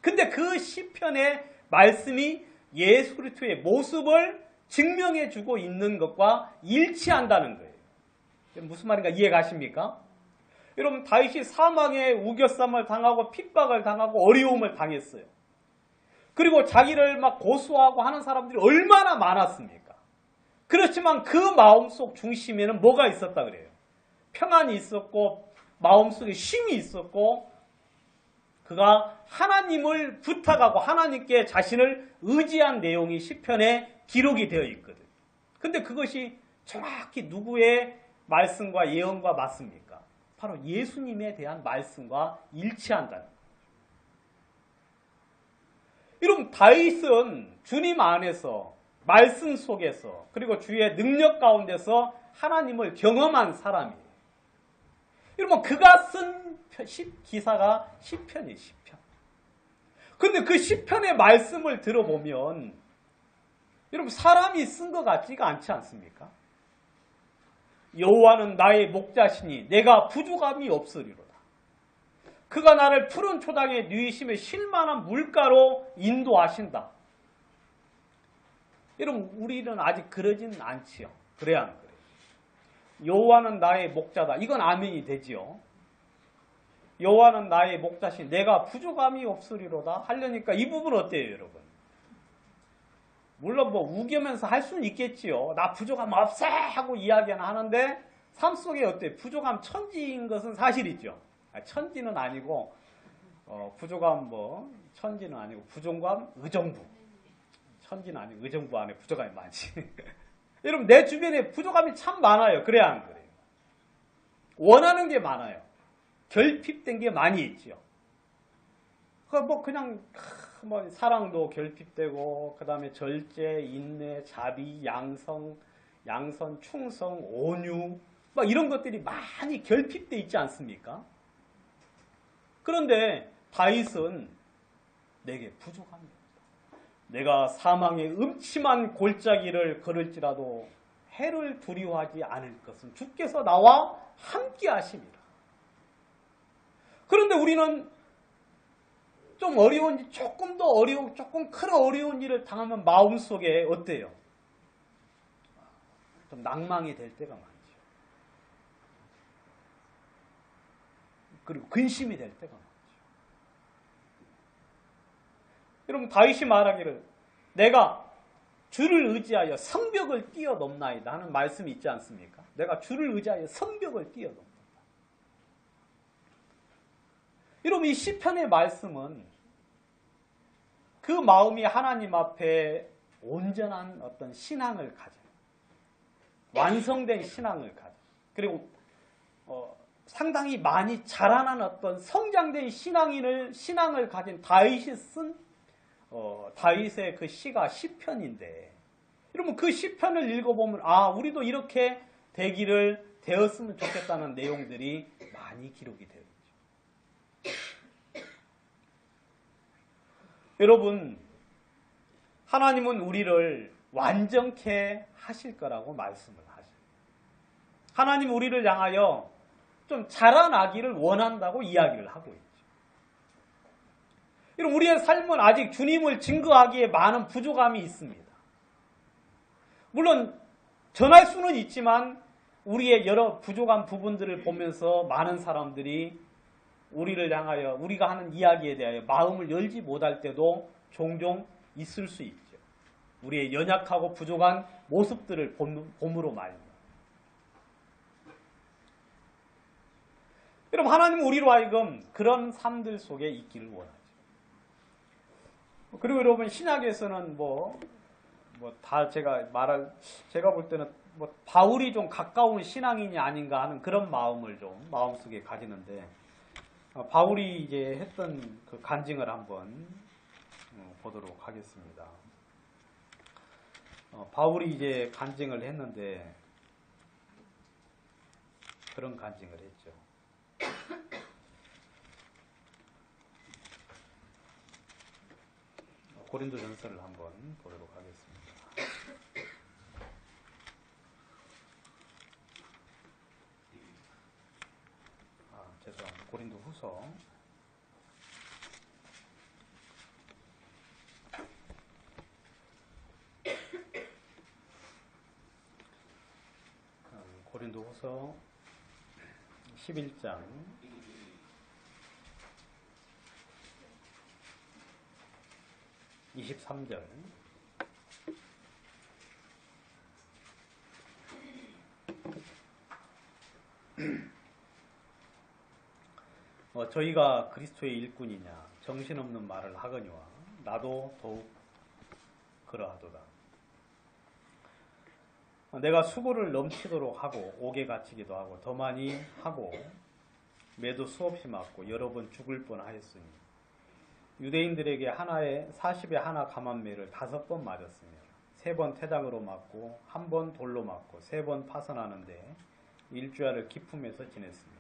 근데 그 시편의 말씀이 예수 그리스도의 모습을 증명해 주고 있는 것과 일치한다는 거예요. 무슨 말인가 이해가십니까? 여러분, 다윗이 사망의 우겨쌈을 당하고 핍박을 당하고 어려움을 당했어요. 그리고 자기를 막 고소하고 하는 사람들이 얼마나 많았습니까? 그렇지만 그 마음속 중심에는 뭐가 있었다 그래요? 평안이 있었고 마음속에 쉼이 있었고 그가 하나님을 부탁하고 하나님께 자신을 의지한 내용이 시편에 기록이 되어 있거든요. 근데 그것이 정확히 누구의 말씀과 예언과 맞습니까? 바로 예수님에 대한 말씀과 일치한다는 거예요. 여러분, 다윗은 주님 안에서 말씀 속에서 그리고 주의 능력 가운데서 하나님을 경험한 사람이에요. 여러분, 그가 쓴 기사가 시편이에요, 시편. 근데 그 시편의 말씀을 들어보면 여러분, 사람이 쓴 것 같지가 않지 않습니까? 여호와는 나의 목자시니 내가 부족함이 없으리로다. 그가 나를 푸른 초당에 누이심에 쉴만한 물가로 인도하신다. 여러분 우리는 아직 그러진 않지요. 그래야 안 그래요? 여호와는 나의 목자다. 이건 아멘이 되지요. 여호와는 나의 목자신 내가 부족함이 없으리로다 하려니까 이 부분 어때요, 여러분? 물론 뭐 우겨면서 할 수는 있겠지요. 나 부족함 없어 하고 이야기는 하는데 삶 속에 어때요? 부족함 천지인 것은 사실이죠. 천지는 아니고 부족함 뭐 천지는 아니고 부족함 의정부. 천지는 아니고 의정부 안에 부족함이 많지. 여러분 내 주변에 부족함이 참 많아요. 그래야 안 그래요? 원하는 게 많아요. 결핍된 게 많이 있죠. 뭐 그냥 뭐 사랑도 결핍되고 그다음에 절제, 인내, 자비, 양선, 충성, 온유 막 이런 것들이 많이 결핍돼 있지 않습니까? 그런데 다윗은 내게 부족함이 없다. 내가 사망의 음침한 골짜기를 걸을지라도 해를 두려워하지 않을 것은 주께서 나와 함께 하심이라. 그런데 우리는 좀 어려운, 조금 더 어려운, 조금 큰 어려운 일을 당하면 마음속에 어때요? 좀 낭망이 될 때가 많죠. 그리고 근심이 될 때가 많죠. 여러분 다윗이 말하기를 내가 주를 의지하여 성벽을 뛰어넘나이다 하는 말씀이 있지 않습니까? 내가 주를 의지하여 성벽을 뛰어넘는다. 여러분 이 시편의 말씀은 그 마음이 하나님 앞에 온전한 어떤 신앙을 가져, 완성된 신앙을 가져, 그리고 상당히 많이 자라난 어떤 성장된 신앙을 가진 다윗이 쓴 다윗의 그 시가 시편인데, 여러분 그 시편을 읽어보면 우리도 이렇게 되었으면 좋겠다는 내용들이 많이 기록이 되어 있죠. 여러분 하나님은 우리를 완전케 하실 거라고 말씀을 하셔요. 하나님 우리를 향하여 좀 자라나기를 원한다고 이야기를 하고 있죠. 여러분 우리의 삶은 아직 주님을 증거하기에 많은 부족함이 있습니다. 물론 전할 수는 있지만 우리의 여러 부족한 부분들을 보면서 많은 사람들이 우리를 향하여 우리가 하는 이야기에 대하여 마음을 열지 못할 때도 종종 있을 수 있죠. 우리의 연약하고 부족한 모습들을 봄으로 말입니다. 여러분 하나님은 우리로 하여금 그런 삶들 속에 있기를 원하죠. 그리고 여러분 신약에서는 제가 볼 때는 바울이 좀 가까운 신앙인이 아닌가 하는 그런 마음을 좀 마음속에 가지는데, 바울이 이제 했던 그 간증을 한번 보도록 하겠습니다. 바울이 이제 간증을 했는데 그런 간증을 했죠. 고린도전서를 한번 보도록 하겠습니다. 죄송합니다. 고린도후서 11장 23절. 저희가 그리스도의 일꾼이냐 정신없는 말을 하거니와 나도 더욱 그러하도다. 내가 수고를 넘치도록 하고 옥에 갇히기도 하고 더 많이 하고 매도 수없이 맞고 여러 번 죽을 뻔하였으니 유대인들에게 하나에 40에 하나 감한매를 5번 맞았으며 3번 태장으로 맞고 1번 돌로 맞고 3번 파선하는데 일주야를 기품에서 지냈으며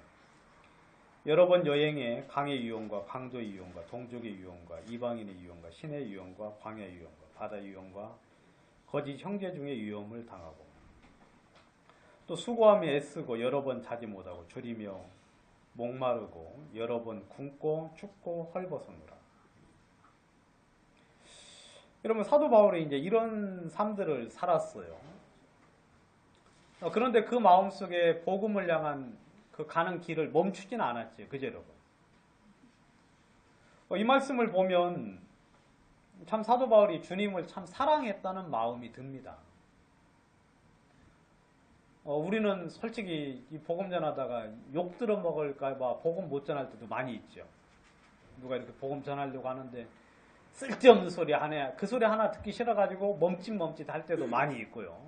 여러 번 여행에 강의 유형과 강도의 유형과 동족의 유형과 이방인의 유형과 신의 유형과 광야의 유형과 바다의 유형과 거짓 형제 중에 유형을 당하고 또 수고하며 애쓰고 여러 번 자지 못하고 졸이며 목마르고 여러 번 굶고 춥고 헐벗었노라. 여러분 사도 바울이 이제 이런 삶들을 살았어요. 그런데 그 마음속에 복음을 향한 그 가는 길을 멈추진 않았죠. 그죠, 여러분? 이 말씀을 보면 참 사도 바울이 주님을 참 사랑했다는 마음이 듭니다. 우리는 솔직히 이 복음 전하다가 욕 들어먹을까 봐 복음 못 전할 때도 많이 있죠. 누가 이렇게 복음 전하려고 하는데 쓸데없는 소리 하네. 그 소리 하나 듣기 싫어가지고 멈칫멈칫 할 때도 많이 있고요.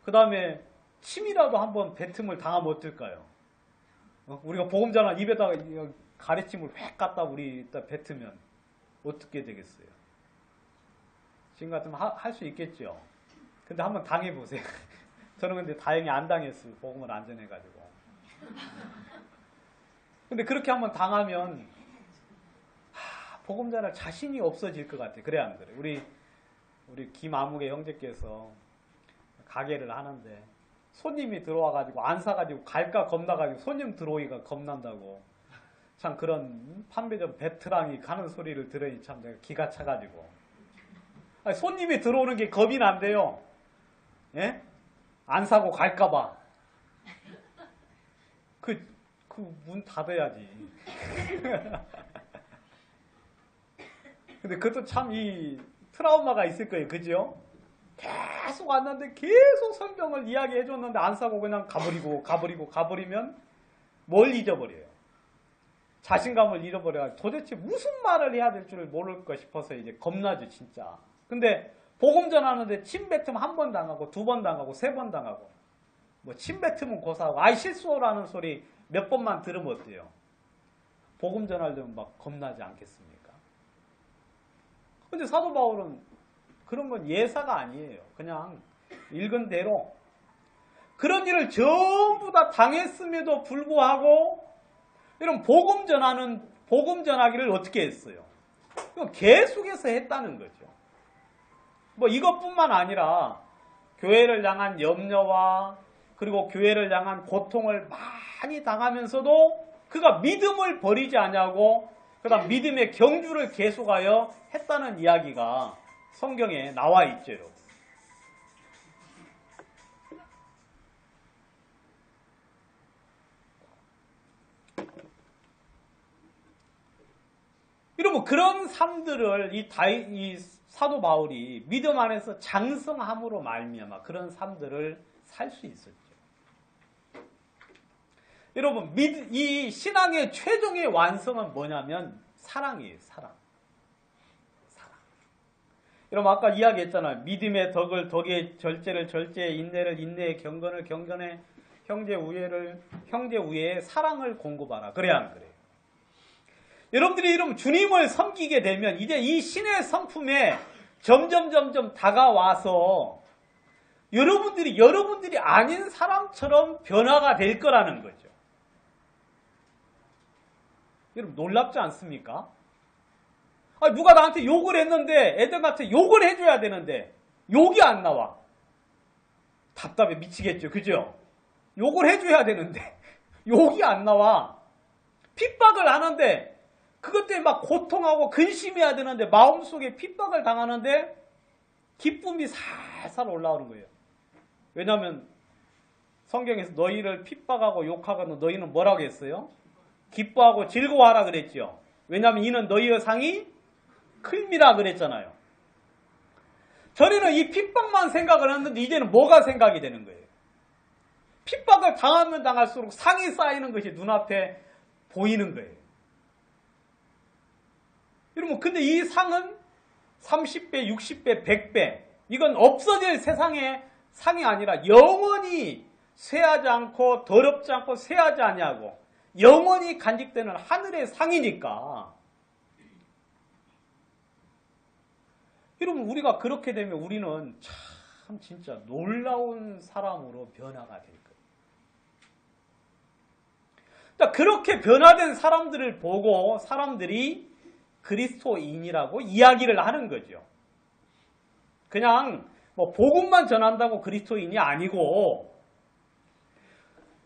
그 다음에 침이라도 한번 뱉음을 당하면 어떨까요? 우리가 복음 전하 입에다가 가래침을 획 갖다 우리 일단 뱉으면 어떻게 되겠어요? 지금 같으면 할 수 있겠죠. 근데 한번 당해보세요. 저는 근데 다행히 안 당했어요. 복음을 안 전해가지고. 근데 그렇게 한번 당하면 복음 전할 자신이 없어질 것 같아요. 그래 안 그래? 우리 김아무개 형제께서 가게를 하는데 손님이 들어와가지고 안 사가지고 갈까 겁나가지고 손님 들어오기가 겁난다고. 참 그런 판매점 베테랑이 가는 소리를 들으니 참 내가 기가 차가지고. 아니, 손님이 들어오는 게 겁이 난대요. 예? 안 사고 갈까봐. 그 문 닫아야지. 근데 그것도 참 이 트라우마가 있을 거예요. 그죠? 계속 왔는데 계속 성경을 이야기해 줬는데 안 사고 그냥 가버리면 뭘 잊어버려요? 자신감을 잃어버려요. 도대체 무슨 말을 해야 될 줄을 모를 것 싶어서 이제 겁나죠, 진짜. 근데 복음 전하는데 침 뱉으면 한 번 당하고 두 번 당하고 세 번 당하고 뭐 침 뱉으면 고사하고 아이 실수라는 소리 몇 번만 들으면 어때요? 복음 전하려면 막 겁나지 않겠습니까? 근데 사도 바울은 그런 건 예사가 아니에요. 그냥 읽은 대로 그런 일을 전부 다 당했음에도 불구하고 이런 복음 전하기를 어떻게 했어요? 계속해서 했다는 거죠. 뭐 이것뿐만 아니라 교회를 향한 염려와 그리고 교회를 향한 고통을 많이 당하면서도 그가 믿음을 버리지 않냐고 그다음 믿음의 경주를 계속하여 했다는 이야기가 성경에 나와 있죠. 여러분 그런 삶들을 이 사도 바울이 믿음 안에서 장성함으로 말미암아 그런 삶들을 살 수 있었죠. 여러분 이 신앙의 최종의 완성은 뭐냐면 사랑이에요. 사랑. 여러분 아까 이야기했잖아요. 믿음의 덕을 덕에, 절제를 절제에, 인내를 인내에, 경건을 경건에, 형제 우애에 사랑을 공급하라. 그래야 안 그래요? 여러분들이 이러면 주님을 섬기게 되면 이제 이 신의 성품에 점점 다가와서 여러분들이 아닌 사람처럼 변화가 될 거라는 거죠. 여러분 놀랍지 않습니까? 누가 나한테 욕을 했는데 애들한테 욕을 해줘야 되는데 욕이 안 나와. 답답해 미치겠죠. 그죠? 욕을 해줘야 되는데 욕이 안 나와. 핍박을 하는데 그것 때문에 막 고통하고 근심해야 되는데 마음속에 핍박을 당하는데 기쁨이 살살 올라오는 거예요. 왜냐하면 성경에서 너희를 핍박하고 욕하거든 너희는 뭐라고 했어요? 기뻐하고 즐거워하라 그랬죠. 왜냐하면 이는 너희의 상이 클미라 그랬잖아요. 전에는 이 핍박만 생각을 했는데 이제는 뭐가 생각이 되는 거예요? 핍박을 당하면 당할수록 상이 쌓이는 것이 눈앞에 보이는 거예요. 여러분 근데 이 상은 30배, 60배, 100배 이건 없어질 세상의 상이 아니라 영원히 쇠하지 않고 더럽지 않고 쇠하지 아니하고 영원히 간직되는 하늘의 상이니까 여러분 우리가 그렇게 되면 우리는 참 진짜 놀라운 사람으로 변화가 될 거예요. 그러니까 그렇게 변화된 사람들을 보고 사람들이 그리스도인이라고 이야기를 하는 거죠. 그냥 뭐 복음만 전한다고 그리스도인이 아니고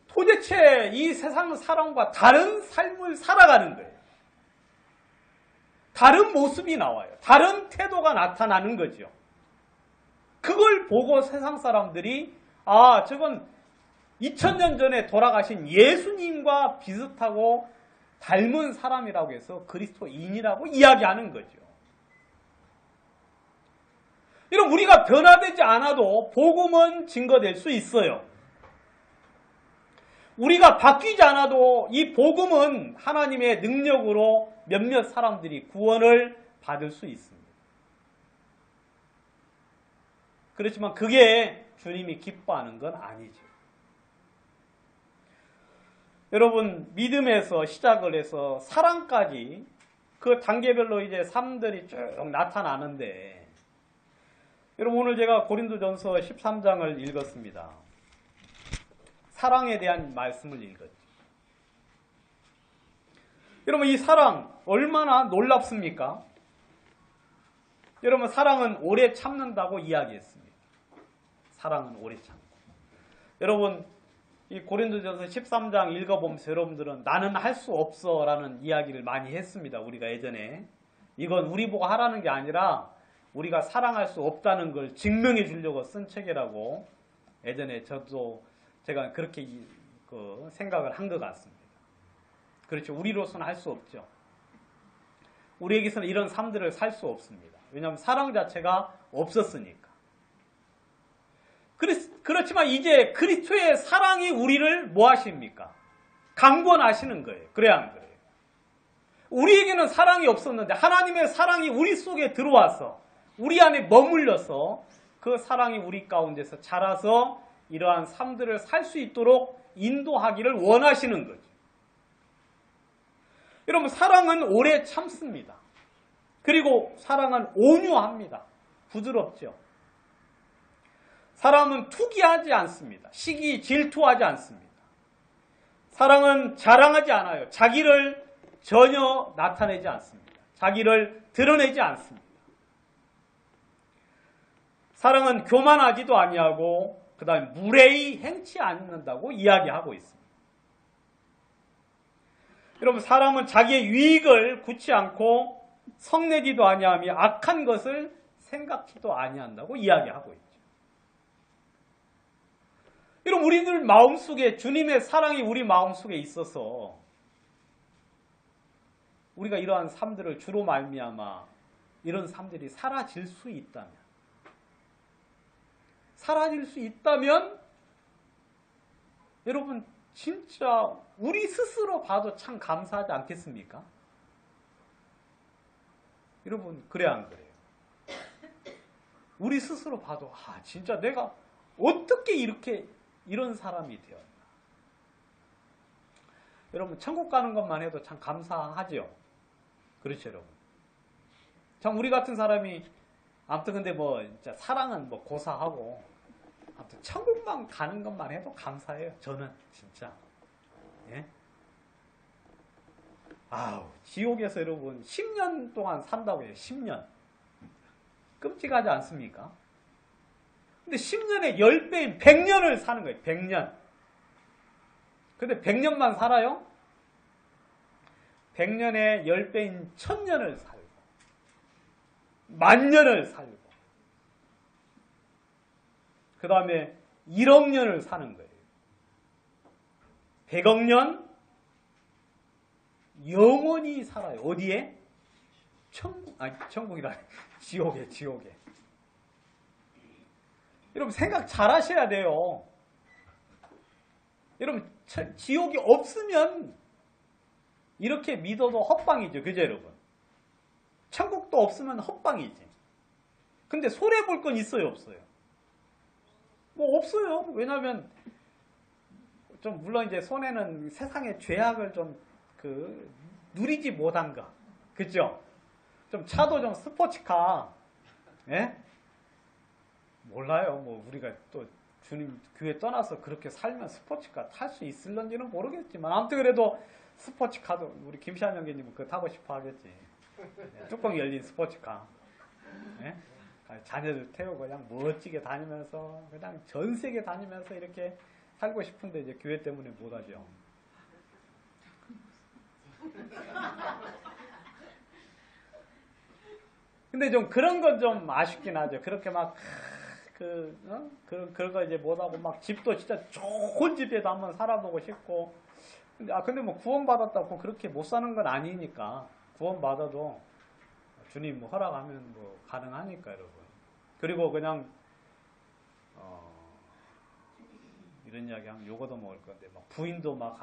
도대체 이 세상 사람과 다른 삶을 살아가는 거예요. 다른 모습이 나와요. 다른 태도가 나타나는 거죠. 그걸 보고 세상 사람들이 아, 저건 2000년 전에 돌아가신 예수님과 비슷하고 닮은 사람이라고 해서 그리스도인이라고 이야기하는 거죠. 이런 우리가 변화되지 않아도 복음은 증거될 수 있어요. 우리가 바뀌지 않아도 이 복음은 하나님의 능력으로 몇몇 사람들이 구원을 받을 수 있습니다. 그렇지만 그게 주님이 기뻐하는 건 아니죠. 여러분, 믿음에서 시작을 해서 사랑까지 그 단계별로 이제 삶들이 쭉 나타나는데, 여러분, 오늘 제가 고린도전서 13장을 읽었습니다. 사랑에 대한 말씀을 읽었죠. 여러분, 이 사랑 얼마나 놀랍습니까? 여러분, 사랑은 오래 참는다고 이야기했습니다. 사랑은 오래 참고. 여러분, 이 고린도전서 13장 읽어보면서 여러분들은 나는 할 수 없어 라는 이야기를 많이 했습니다. 우리가 예전에. 이건 우리 보고 하라는 게 아니라 우리가 사랑할 수 없다는 걸 증명해 주려고 쓴 책이라고 예전에 제가 그렇게 생각을 한 것 같습니다. 그렇죠. 우리로서는 할 수 없죠. 우리에게서는 이런 삶들을 살 수 없습니다. 왜냐하면 사랑 자체가 없었으니까. 그렇지만 이제 그리스도의 사랑이 우리를 뭐 하십니까? 강권하시는 거예요. 그래야 안 그래요? 우리에게는 사랑이 없었는데 하나님의 사랑이 우리 속에 들어와서 우리 안에 머물러서 그 사랑이 우리 가운데서 자라서 이러한 삶들을 살 수 있도록 인도하기를 원하시는 거죠. 여러분, 사랑은 오래 참습니다. 그리고 사랑은 온유합니다. 부드럽죠. 사랑은 투기하지 않습니다. 시기 질투하지 않습니다. 사랑은 자랑하지 않아요. 자기를 전혀 나타내지 않습니다. 자기를 드러내지 않습니다. 사랑은 교만하지도 아니하고 그 다음에 무례히 행치 않는다고 이야기하고 있습니다. 여러분, 사람은 자기의 유익을 굳지 않고 성내지도 아니하며 악한 것을 생각지도 아니한다고 이야기하고 있죠. 여러분, 우리들 마음속에 주님의 사랑이 우리 마음속에 있어서 우리가 이러한 삶들을 주로 말미암아 이런 삶들이 사라질 수 있다면 여러분 진짜 우리 스스로 봐도 참 감사하지 않겠습니까? 여러분, 그래 안 그래요? 우리 스스로 봐도 진짜 내가 어떻게 이런 사람이 되었나. 여러분, 천국 가는 것만 해도 참 감사하죠. 그렇죠, 여러분. 참 우리 같은 사람이 아무튼 근데 진짜 사랑은 고사하고 아무튼 천국만 가는 것만 해도 감사해요. 저는 진짜. 예? 지옥에서 여러분 10년 동안 산다고 해요. 10년. 끔찍하지 않습니까? 근데 10년에 10배인 100년을 사는 거예요. 100년. 근데 100년만 살아요? 100년에 10배인 1000년을 살고 10,000년을 살고 그 다음에 1억 년을 사는 거예요. 100억 년 영원히 살아요. 어디에? 천국이라 지옥에. 여러분, 생각 잘 하셔야 돼요. 여러분, 지옥이 없으면 이렇게 믿어도 헛방이죠. 그죠, 여러분? 천국도 없으면 헛방이지. 근데 손해볼 건 있어요, 없어요? 없어요. 왜냐하면 물론 이제 손해는 세상의 죄악을 누리지 못한 거. 그죠? 차도 스포츠카. 예? 몰라요. 우리가 또 주님 교회 떠나서 그렇게 살면 스포츠카 탈 수 있을런지는 모르겠지만 아무튼 그래도 스포츠카도 우리 김시한 형제님은 그거 타고 싶어 하겠지. 뚜껑 열린 스포츠카. 예? 자녀들 태우고 그냥 멋지게 다니면서 그냥 전 세계 다니면서 이렇게 살고 싶은데 이제 교회 때문에 못하죠. 근데 좀 그런 건 좀 아쉽긴 하죠. 그렇게 막, 그런 거 이제 못하고 막 집도 진짜 좋은 집에도 한번 살아보고 싶고. 근데 뭐 구원받았다고 그렇게 못 사는 건 아니니까. 구원받아도 주님 뭐 허락하면 뭐 가능하니까, 여러분. 그리고 그냥, 이런 이야기 하면 요거도 먹을 건데, 막 부인도 막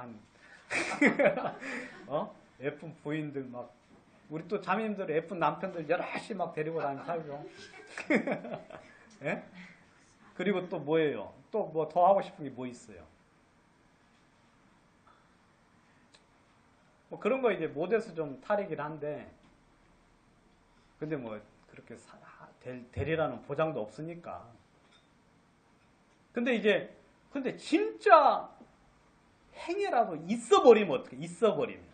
예쁜 부인들 막, 우리 또 자매님들 예쁜 남편들 여럿이 막 데리고 다니고 살죠. 예? 그리고 또 뭐예요? 또 뭐 더 하고 싶은 게 뭐 있어요? 뭐 그런 거 이제 못해서 좀 탈이긴 한데, 근데 뭐 그렇게 되리라는 보장도 없으니까. 근데 진짜 행여라도 있어버리면 어떡해? 있어버리면.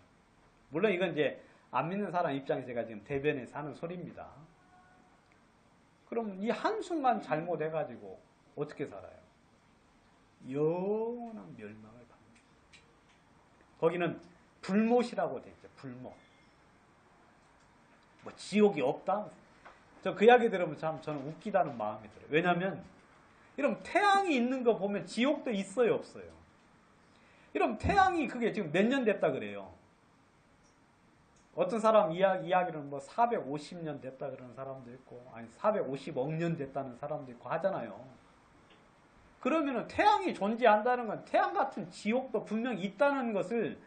물론 이건 이제 안 믿는 사람 입장에서 제가 지금 대변해서 하는 소리입니다. 그럼 이 한순간 잘못해가지고 어떻게 살아요? 영원한 멸망을 받는. 거기는 불못이라고 돼 있죠. 불못. 뭐 지옥이 없다? 저 그 이야기 들으면 참 저는 웃기다는 마음이 들어요. 왜냐하면 이런 태양이 있는 거 보면 지옥도 있어요, 없어요? 이런 태양이 그게 지금 몇 년 됐다 그래요. 어떤 사람 이야기는 뭐 450년 됐다 그러는 사람도 있고, 아니 450억 년 됐다는 사람도 있고 하잖아요. 그러면은 태양이 존재한다는 건 태양 같은 지옥도 분명 있다는 것을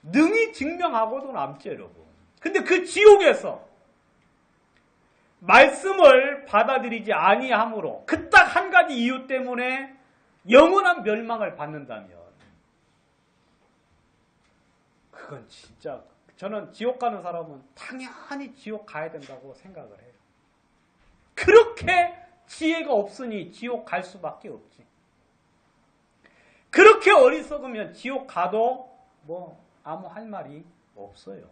능히 증명하고도 남죠, 여러분. 근데 그 지옥에서 말씀을 받아들이지 아니함으로 그 딱 한 가지 이유 때문에 영원한 멸망을 받는다면, 그건 진짜, 저는 지옥 가는 사람은 당연히 지옥 가야 된다고 생각을 해요. 그렇게 지혜가 없으니 지옥 갈 수밖에 없지. 그렇게 어리석으면 지옥 가도 뭐 아무 할 말이 없어요.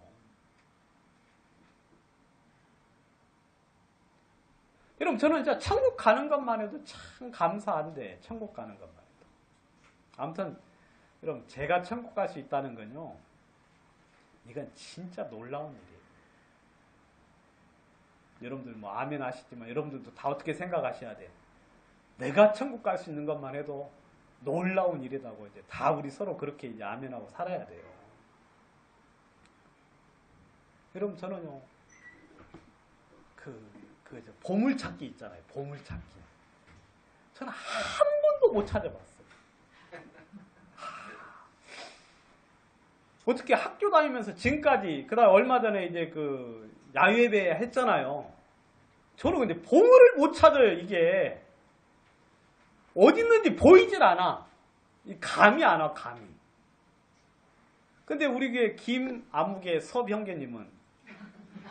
여러분, 저는 진짜 천국 가는 것만 해도 참 감사한데, 천국 가는 것만 해도. 아무튼 여러분, 제가 천국 갈 수 있다는 건요, 이건 진짜 놀라운 일이에요. 여러분들 뭐 아멘 하시지만 여러분들도 다 어떻게 생각하셔야 돼? 내가 천국 갈 수 있는 것만 해도 놀라운 일이라고 이제 다 우리 서로 그렇게 이제 아멘하고 살아야 돼요. 여러분, 저는요, 보물찾기 있잖아요. 보물찾기. 저는 한 번도 못 찾아봤어요. 어떻게 학교 다니면서 지금까지, 그 다음에 얼마 전에 이제 그 야유예배 했잖아요. 저는 근데 보물을 못 찾아요, 이게. 어디 있는지 보이질 않아. 감이 안 와, 감이. 근데 우리 교회 김아무개 섭 형제님은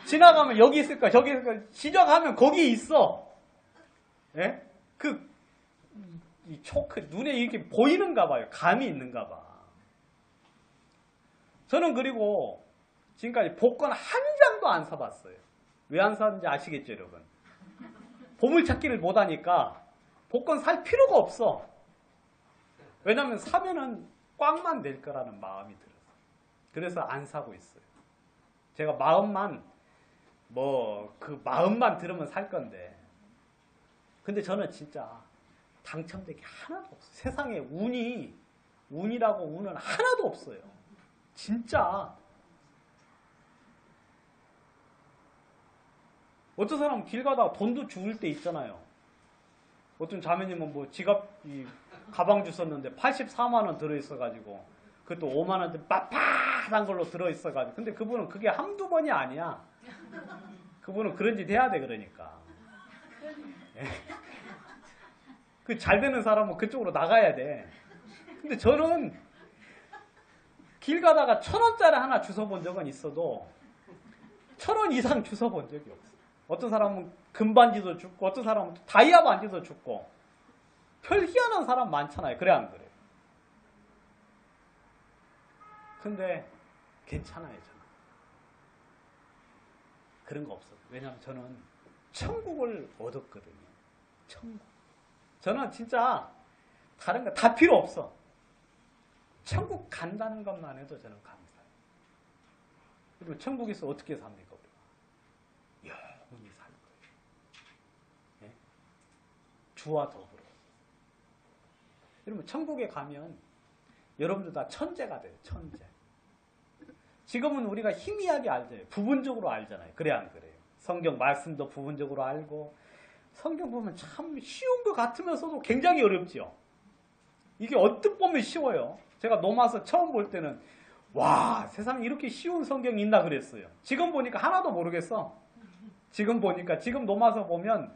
지나가면 여기 있을까, 저기 있을까, 지적하면 거기 있어. 예? 이 초크, 눈에 이렇게 보이는가 봐요. 감이 있는가 봐. 저는 그리고 지금까지 복권 한 장도 안 사봤어요. 왜 안 사는지 아시겠죠, 여러분? 보물찾기를 못하니까 복권 살 필요가 없어. 왜냐면 사면은 꽝만 낼 거라는 마음이 들어서. 그래서 안 사고 있어요. 제가 마음만 들으면 살 건데. 근데 저는 진짜 당첨되기 하나도 없어요. 세상에 운이라고 운은 하나도 없어요. 진짜. 어떤 사람은 길 가다가 돈도 주울 때 있잖아요. 어떤 자매님은 뭐 가방 주웠는데 84만 원 들어있어가지고, 그것도 5만 원대 빳빳한 걸로 들어있어가지고. 근데 그분은 그게 한두 번이 아니야. 그분은 그런 짓 해야 돼, 그러니까. 그 잘 되는 사람은 그쪽으로 나가야 돼. 근데 저는 길 가다가 1,000원짜리 하나 주워본 적은 있어도 1,000원 이상 주워본 적이 없어. 어떤 사람은 금반지도 줍고, 어떤 사람은 다이아 반지도 줍고. 별 희한한 사람 많잖아요. 그래, 안 그래? 근데 괜찮아요, 저는. 그런 거 없어요. 왜냐하면 저는 천국을 얻었거든요. 천국. 저는 진짜 다른 거 다 필요 없어. 천국 간다는 것만 해도 저는 감사해요. 그리고 천국에서 어떻게 삽니까, 우리가? 영원히 살 거예요. 주와 더불어. 여러분 천국에 가면 여러분들 다 천재가 돼요. 천재. 지금은 우리가 희미하게 알잖아요. 부분적으로 알잖아요. 그래 안 그래요? 성경 말씀도 부분적으로 알고 성경 보면 참 쉬운 것 같으면서도 굉장히 어렵죠. 이게 어떻게 보면 쉬워요. 제가 노마서 처음 볼 때는 와, 세상에 이렇게 쉬운 성경이 있나 그랬어요. 지금 보니까 하나도 모르겠어. 지금 보니까 지금 노마서 보면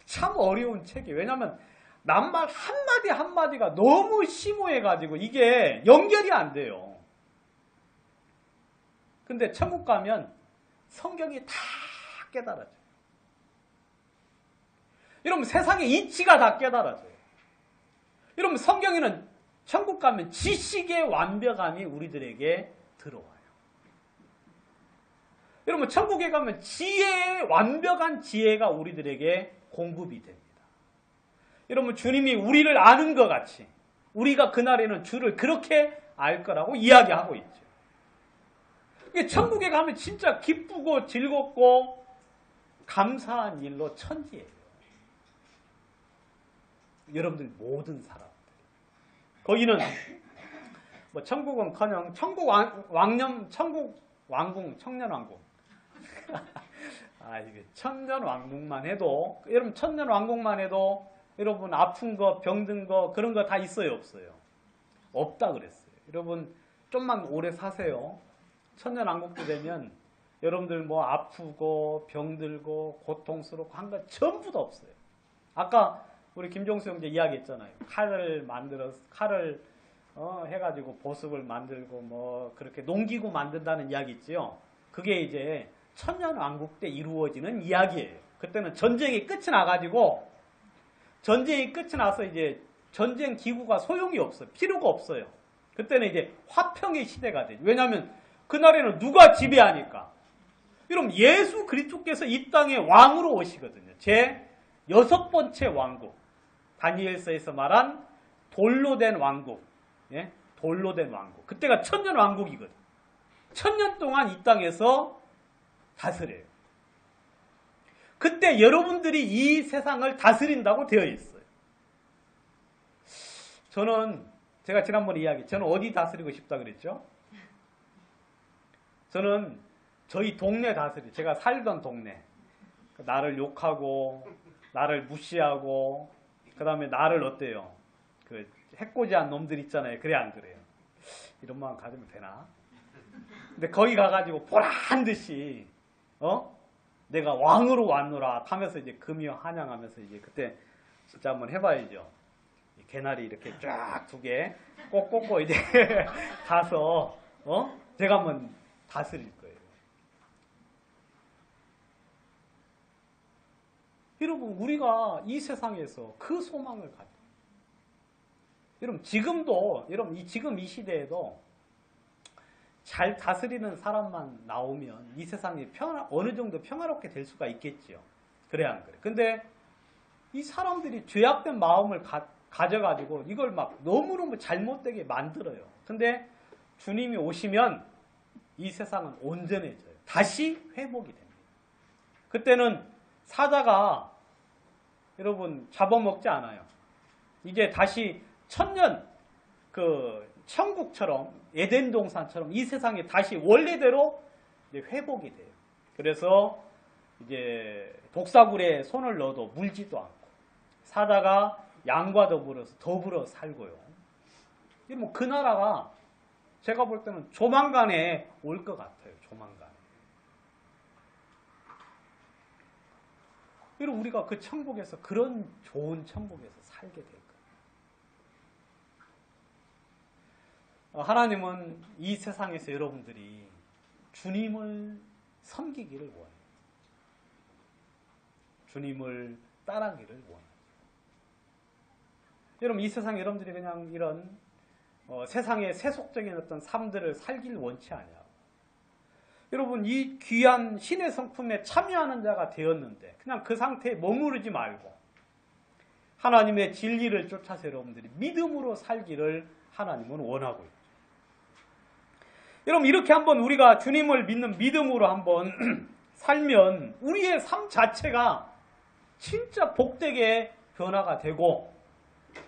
참 어려운 책이에요. 왜냐하면 낱말 한마디 한마디가 너무 심오해가지고 이게 연결이 안 돼요. 근데 천국 가면 성경이 다 깨달아져요. 여러분 세상의 이치가 다 깨달아져요. 여러분 성경에는 천국 가면 지식의 완벽함이 우리들에게 들어와요. 여러분 천국에 가면 지혜의 완벽한 지혜가 우리들에게 공급이 됩니다. 여러분 주님이 우리를 아는 것 같이 우리가 그날에는 주를 그렇게 알 거라고 이야기하고 있죠. 천국에 가면 진짜 기쁘고 즐겁고 감사한 일로 천지예요. 여러분들 모든 사람들. 거기는 뭐 천국은커녕 천국 왕년 천국 왕궁 청년왕궁. 아 이게 천년왕궁만 해도 여러분 천년왕궁만 해도 여러분 아픈 거 병든 거 그런 거 다 있어요 없어요? 없다 그랬어요. 여러분 좀만 오래 사세요. 천년왕국도 되면 여러분들 뭐 아프고 병들고 고통스럽고 한 거 전부 다 없어요. 아까 우리 김종수 형제 이야기했잖아요. 칼을 해가지고 보습을 만들고 뭐 그렇게 농기구 만든다는 이야기 있지요. 그게 이제 천년왕국 때 이루어지는 이야기예요. 그때는 전쟁이 끝이 나가지고 전쟁이 끝이 나서 이제 전쟁 기구가 소용이 없어요. 필요가 없어요. 그때는 이제 화평의 시대가 되죠. 왜냐하면 그날에는 누가 지배하니까. 여러분 예수 그리스도께서 이 땅에 왕으로 오시거든요. 제 6번째 왕국. 다니엘서에서 말한 돌로 된 왕국. 예? 돌로 된 왕국. 그때가 천년 왕국이거든. 1000년 동안 이 땅에서 다스려요. 그때 여러분들이 이 세상을 다스린다고 되어 있어요. 제가 지난번에 저는 어디 다스리고 싶다 그랬죠? 저는 저희 동네 제가 살던 동네. 나를 욕하고, 나를 무시하고, 그 다음에 나를 어때요? 해코지한 놈들 있잖아요. 그래, 안 그래요? 이런 마음 가지면 되나? 근데 거기 가가지고 보란 듯이, 내가 왕으로 왔노라 하면서 이제 금요 한양하면서 이제 그때 진짜 한번 해봐야죠. 개나리 이렇게 쫙 2개 꼭 꽂고 이제 가서, 제가 한번 다스릴 거예요. 여러분, 우리가 이 세상에서 그 소망을 가져요. 여러분, 지금 이 시대에도 잘 다스리는 사람만 나오면 이 세상이 어느 정도 평화롭게 될 수가 있겠지요. 그래, 안 그래? 근데 이 사람들이 죄악된 마음을 가져가지고 이걸 막 너무너무 잘못되게 만들어요. 근데 주님이 오시면 이 세상은 온전해져요. 다시 회복이 됩니다. 그때는 사자가 여러분 잡아먹지 않아요. 이제 다시 천년 천국처럼 에덴 동산처럼 이 세상이 다시 원래대로 이제 회복이 돼요. 그래서 이제 독사굴에 손을 넣어도 물지도 않고 사자가 양과 더불어 살고요. 뭐 그 나라가 제가 볼 때는 조만간에 올 것 같아요. 조만간에. 여러분 우리가 그 천국에서 그런 좋은 천국에서 살게 될 거예요. 하나님은 이 세상에서 여러분들이 주님을 섬기기를 원해요. 주님을 따르기를 원해요. 여러분 이 세상에 여러분들이 그냥 이런 세상의 세속적인 어떤 삶들을 살길 원치 않아요. 여러분 이 귀한 신의 성품에 참여하는 자가 되었는데 그냥 그 상태에 머무르지 말고 하나님의 진리를 쫓아서 여러분들이 믿음으로 살기를 하나님은 원하고 있죠. 여러분 이렇게 한번 우리가 주님을 믿는 믿음으로 한번 살면 우리의 삶 자체가 진짜 복되게 변화가 되고,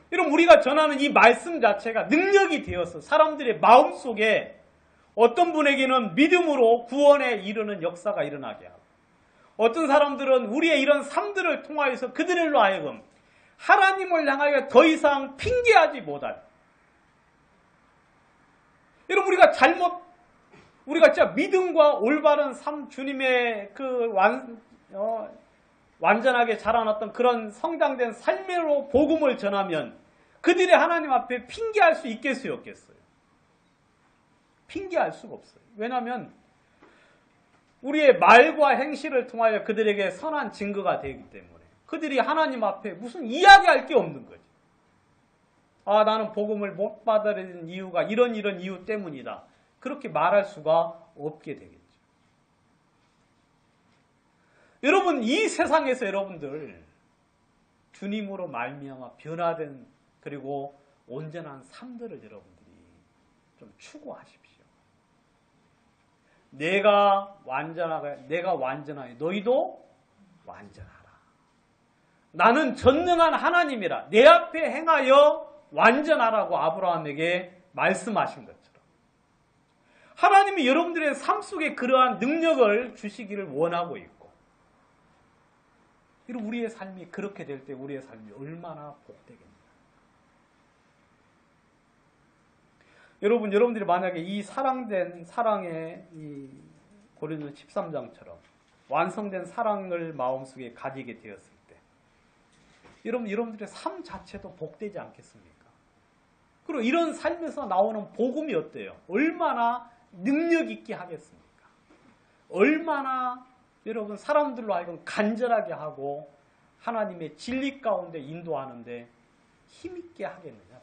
이런 우리가 전하는 이 말씀 자체가 능력이 되어서 사람들의 마음속에 어떤 분에게는 믿음으로 구원에 이르는 역사가 일어나게 하고, 어떤 사람들은 우리의 이런 삶들을 통하여서 그들로 하여금 하나님을 향하여 더 이상 핑계하지 못할, 여러분 우리가 진짜 믿음과 올바른 삶, 주님의 그 완전하게 자라났던 그런 성장된 삶으로 복음을 전하면 그들이 하나님 앞에 핑계할 수 있겠어요, 없겠어요? 핑계할 수가 없어요. 왜냐하면 우리의 말과 행실을 통하여 그들에게 선한 증거가 되기 때문에 그들이 하나님 앞에 무슨 이야기할 게 없는 거죠. 아, 나는 복음을 못 받아들이는 이유가 이런 이유 때문이다. 그렇게 말할 수가 없게 되겠죠. 여러분, 이 세상에서 여러분들 주님으로 말미암아 변화된 그리고 온전한 삶들을 여러분들이 좀 추구하십시오. 내가 완전하게 너희도 완전하라. 나는 전능한 하나님이라. 내 앞에 행하여 완전하라고 아브라함에게 말씀하신 것처럼 하나님이 여러분들의 삶 속에 그러한 능력을 주시기를 원하고 있고, 그리고 우리의 삶이 그렇게 될 때 우리의 삶이 얼마나 복되겠냐. 여러분들이 만약에 이 사랑의 이 고린도 13장처럼 완성된 사랑을 마음속에 가지게 되었을 때 여러분들의 삶 자체도 복되지 않겠습니까? 그리고 이런 삶에서 나오는 복음이 어때요? 얼마나 능력 있게 하겠습니까? 얼마나 여러분 사람들로 하여금 간절하게 하고 하나님의 진리 가운데 인도하는데 힘있게 하겠느냐.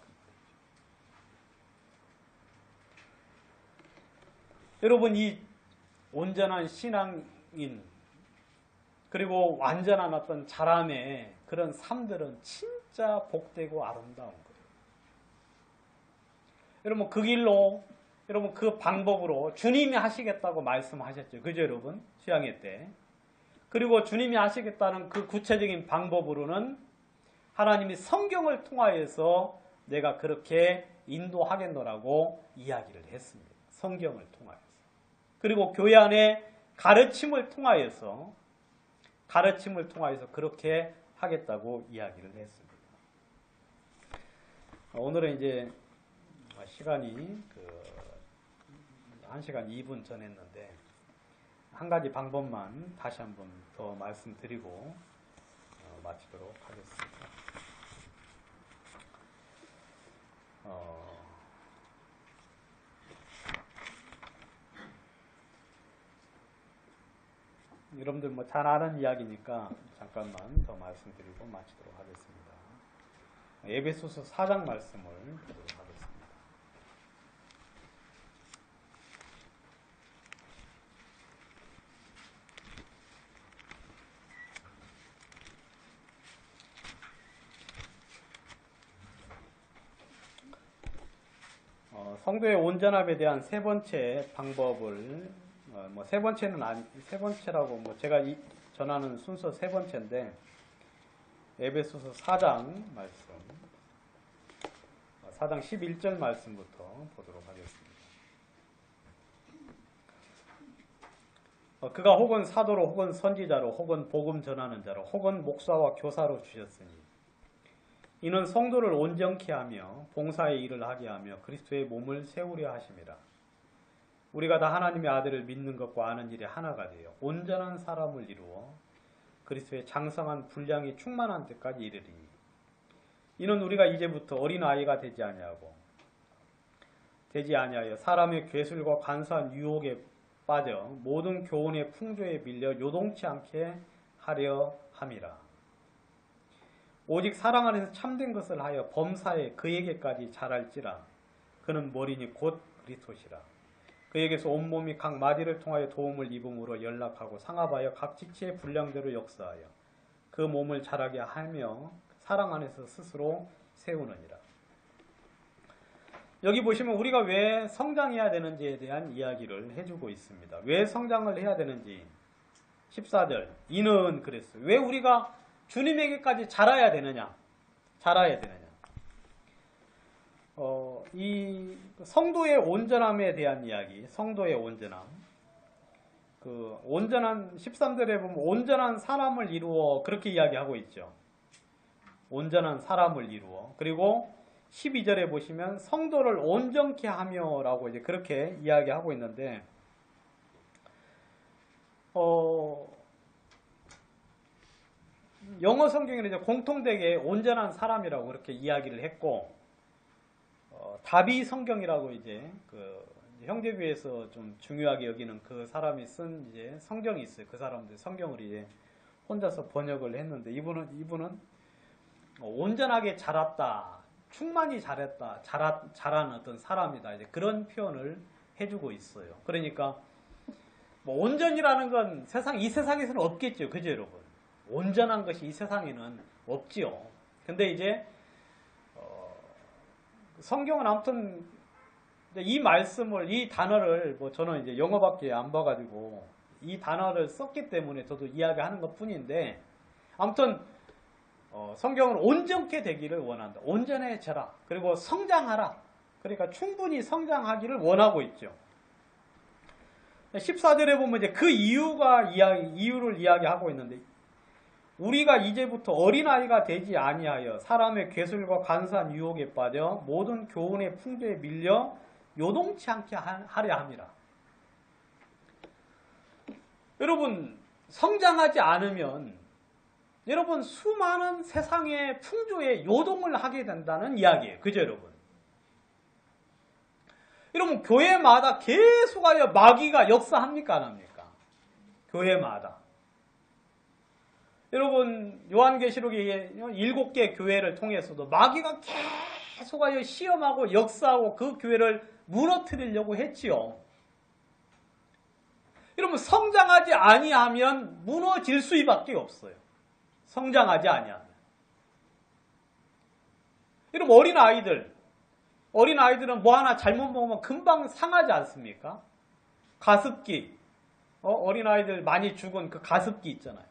여러분, 이 온전한 신앙인 그리고 완전한 어떤 자람의 그런 삶들은 진짜 복되고 아름다운 거예요. 여러분, 그 길로, 여러분, 그 방법으로 주님이 하시겠다고 말씀하셨죠. 그죠, 여러분? 수양회 때. 그리고 주님이 하시겠다는 그 구체적인 방법으로는 하나님이 성경을 통하여서 내가 그렇게 인도하겠노라고 이야기를 했습니다. 성경을 통하여서. 그리고 교회 안에 가르침을 통하여서 그렇게 하겠다고 이야기를 했습니다. 오늘은 이제 시간이 1시간 2분 전했는데 한 가지 방법만 다시 한번 더 말씀드리고 마치도록 하겠습니다. 여러분들 잘 아는 이야기니까 잠깐만 더 말씀드리고 마치도록 하겠습니다. 에베소서 4장 말씀을 보도록 하겠습니다. 성도의 온전함에 대한 세 번째 방법을 세 번째라고 제가 전하는 순서 세 번째인데 에베소서 4장 말씀 4장 11절 말씀부터 보도록 하겠습니다. 그가 혹은 사도로 혹은 선지자로 혹은 복음 전하는 자로 혹은 목사와 교사로 주셨으니 이는 성도를 온전케 하며 봉사의 일을 하게 하며 그리스도의 몸을 세우려 하심이라. 우리가 다 하나님의 아들을 믿는 것과 아는 일에 하나가 되어 온전한 사람을 이루어 그리스도의 장성한 분량이 충만한 때까지 이르리니 이는 우리가 이제부터 어린아이가 되지 아니하여 사람의 괴술과 간사한 유혹에 빠져 모든 교훈의 풍조에 밀려 요동치 않게 하려 함이라. 오직 사랑 안에서 참된 것을 하여 범사에 그에게까지 자랄지라. 그는 머리니 곧 그리스도시라. 그에게서 온몸이 각 마디를 통하여 도움을 입음으로 연락하고 상합하여 각 지체의 분량대로 역사하여 그 몸을 자라게 하며 사랑 안에서 스스로 세우느니라. 여기 보시면 우리가 왜 성장해야 되는지에 대한 이야기를 해주고 있습니다. 왜 성장을 해야 되는지 14절 이는 그랬어요. 왜 우리가 주님에게까지 자라야 되느냐? 자라야 되느냐? 이 성도의 온전함에 대한 이야기, 성도의 온전함. 그 온전한 13절에 보면 온전한 사람을 이루어 그렇게 이야기하고 있죠. 온전한 사람을 이루어. 그리고 12절에 보시면 성도를 온전케 하며라고 이제 그렇게 이야기하고 있는데 영어 성경에는 이제 공통되게 온전한 사람이라고 그렇게 이야기를 했고 다비 성경이라고 이제 그 형제교회에서 좀 중요하게 여기는 그 사람이 쓴 이제 성경이 있어요. 그 사람들 성경을 이제 혼자서 번역을 했는데 이분은 온전하게 자랐다, 충만히 자랐다, 자란 어떤 사람이다. 이제 그런 표현을 해주고 있어요. 그러니까 뭐 온전이라는 건 이 세상에서는 없겠죠, 그죠, 여러분? 온전한 것이 이 세상에는 없지요. 근데 이제 성경은 아무튼 이 말씀을, 이 단어를 뭐 저는 이제 영어밖에 안 봐가지고 이 단어를 썼기 때문에 저도 이야기하는 것 뿐인데 아무튼 성경은 온전케 되기를 원한다. 온전해져라. 그리고 성장하라. 그러니까 충분히 성장하기를 원하고 있죠. 14절에 보면 이제 그 이유를 이야기하고 있는데 우리가 이제부터 어린아이가 되지 아니하여 사람의 괴술과 간사한 유혹에 빠져 모든 교훈의 풍조에 밀려 요동치 않게 하려 함이라. 여러분 성장하지 않으면 여러분 수많은 세상의 풍조에 요동을 하게 된다는 이야기예요. 그죠 여러분? 여러분 교회마다 계속하여 마귀가 역사합니까 안 합니까? 교회마다. 여러분 요한계시록의 7개 교회를 통해서도 마귀가 계속하여 시험하고 역사하고 그 교회를 무너뜨리려고 했지요. 여러분 성장하지 아니하면 무너질 수밖에 없어요. 성장하지 아니하면. 여러분 어린아이들은 뭐 하나 잘못 먹으면 금방 상하지 않습니까? 가습기. 어린아이들 많이 죽은 그 가습기 있잖아요.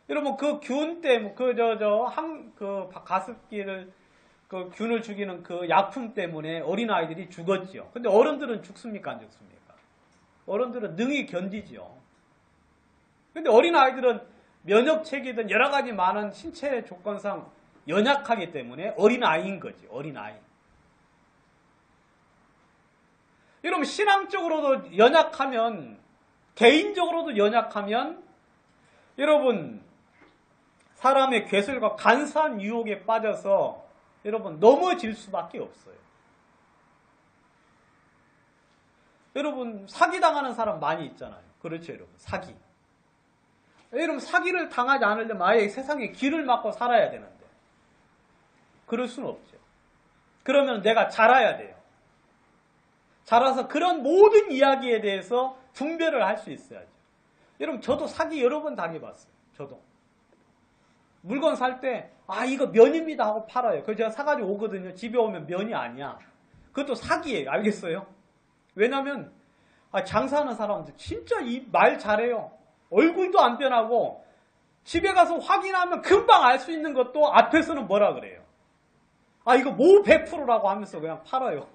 여러분 그 균 때문에 그 가습기를 그 균을 죽이는 그 약품 때문에 어린아이들이 죽었지요. 근데 어른들은 죽습니까 안 죽습니까? 어른들은 능히 견디지요. 근데 어린아이들은 면역체계든 여러 가지 많은 신체 조건상 연약하기 때문에 어린아이인 거지. 어린아이. 여러분 신앙적으로도 연약하면 개인적으로도 연약하면 여러분 사람의 괴술과 간사한 유혹에 빠져서 여러분 넘어질 수밖에 없어요. 여러분 사기당하는 사람 많이 있잖아요. 그렇죠 여러분. 사기. 여러분 사기를 당하지 않으려면 아예 세상에 길을 막고 살아야 되는데 그럴 수는 없죠. 그러면 내가 자라야 돼요. 자라서 그런 모든 이야기에 대해서 분별을 할 수 있어야죠. 여러분 저도 사기 여러 번 당해봤어요. 저도. 물건 살 때 이거 면입니다 하고 팔아요. 그래서 제가 사가지고 오거든요. 집에 오면 면이 아니야. 그것도 사기예요. 알겠어요? 왜냐면 장사하는 사람들 진짜 이 말 잘해요. 얼굴도 안 변하고 집에 가서 확인하면 금방 알 수 있는 것도 앞에서는 뭐라 그래요. 이거 모 100%라고 하면서 그냥 팔아요.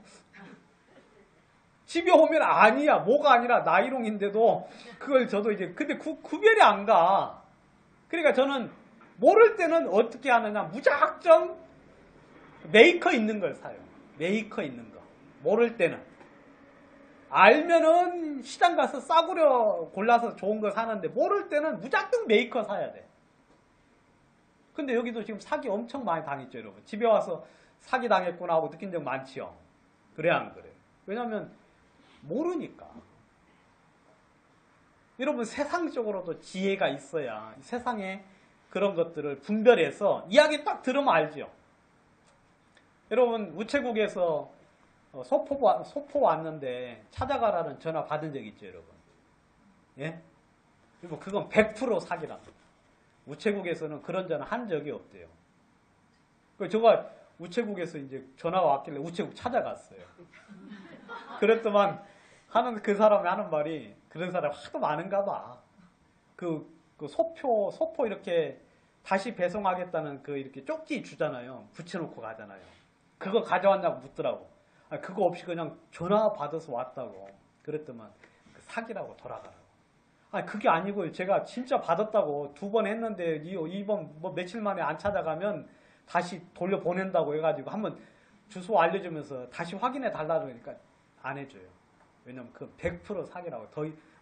집에 오면 아니야. 뭐가 아니라 나이롱인데도 그걸 저도 이제 근데 구별이 안 가. 그러니까 저는 모를 때는 어떻게 하느냐. 무작정 메이커 있는 걸 사요. 메이커 있는 거. 모를 때는. 알면은 시장 가서 싸구려 골라서 좋은 거 사는데 모를 때는 무작정 메이커 사야 돼. 근데 여기도 지금 사기 엄청 많이 당했죠, 여러분. 집에 와서 사기 당했구나 하고 느낀 적 많지요. 그래 안 그래요? 왜냐면 모르니까. 여러분 세상적으로도 지혜가 있어야 세상에 그런 것들을 분별해서 이야기 딱 들으면 알죠. 여러분 우체국에서 소포 왔는데 찾아가라는 전화 받은 적 있죠, 여러분? 예? 그리고 그건 100% 사기랍니다. 우체국에서는 그런 전화 한 적이 없대요. 제가 우체국에서 이제 전화가 왔길래 우체국 찾아갔어요. 그랬더만 그 사람이 하는 말이 그런 사람 하도 많은가 봐. 그 소포 이렇게 다시 배송하겠다는 그 이렇게 쪽지 주잖아요. 붙여놓고 가잖아요. 그거 가져왔냐고 묻더라고. 아, 그거 없이 그냥 전화 받아서 왔다고. 그랬더만 그 사기라고 돌아가라고. 아, 그게 아니고요. 제가 진짜 받았다고 2번 했는데 이번 뭐 며칠 만에 안 찾아가면 다시 돌려보낸다고 해가지고 한번 주소 알려주면서 다시 확인해 달라고 그러니까 안 해줘요. 왜냐면 그 100% 사기라고.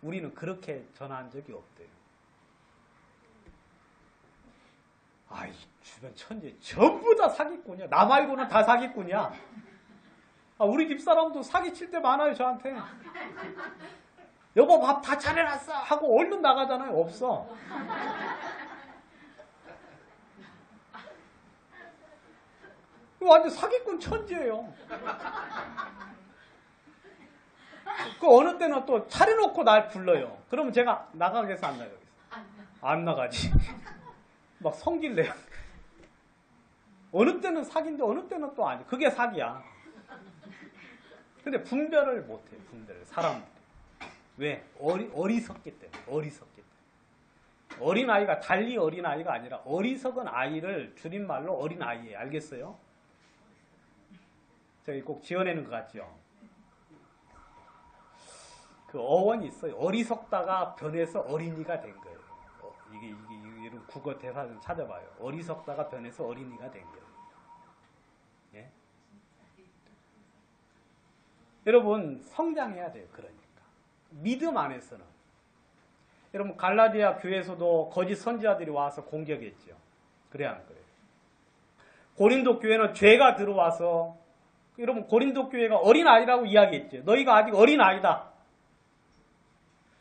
우리는 그렇게 전화한 적이 없대요. 아이, 주변 천재 전부 다 사기꾼이야. 나 말고는 다 사기꾼이야. 아, 우리 집사람도 사기칠 때 많아요, 저한테. 여보, 밥 다 차려놨어 하고 얼른 나가잖아요. 없어. 완전 사기꾼 천재예요. 그 어느 때는 또 차려놓고 날 불러요. 그러면 제가 나가겠어, 안 나가겠어? 안 나가지. 막 성질 내요. 어느 때는 사기인데 어느 때는 또 아니. 그게 사기야. 근데 분별을 못해요. 분별을. 사람들이. 왜? 어리석기 때문에. 어리석기 때문에. 어린아이가 달리 어린아이가 아니라 어리석은 아이를 줄임말로 어린아이예요. 알겠어요? 저기 꼭 지어내는 것 같죠? 그 어원이 있어요. 어리석다가 변해서 어린이가 된 거예요. 이게 이런 국어 대사 좀 찾아봐요. 어리석다가 변해서 어린이가 된 거예요. 예? 여러분 성장해야 돼요. 그러니까 믿음 안에서는 여러분 갈라디아 교회에서도 거짓 선지자들이 와서 공격했죠. 그래 안 그래요? 고린도 교회는 죄가 들어와서 여러분 고린도 교회가 어린아이라고 이야기했죠. 너희가 아직 어린아이다.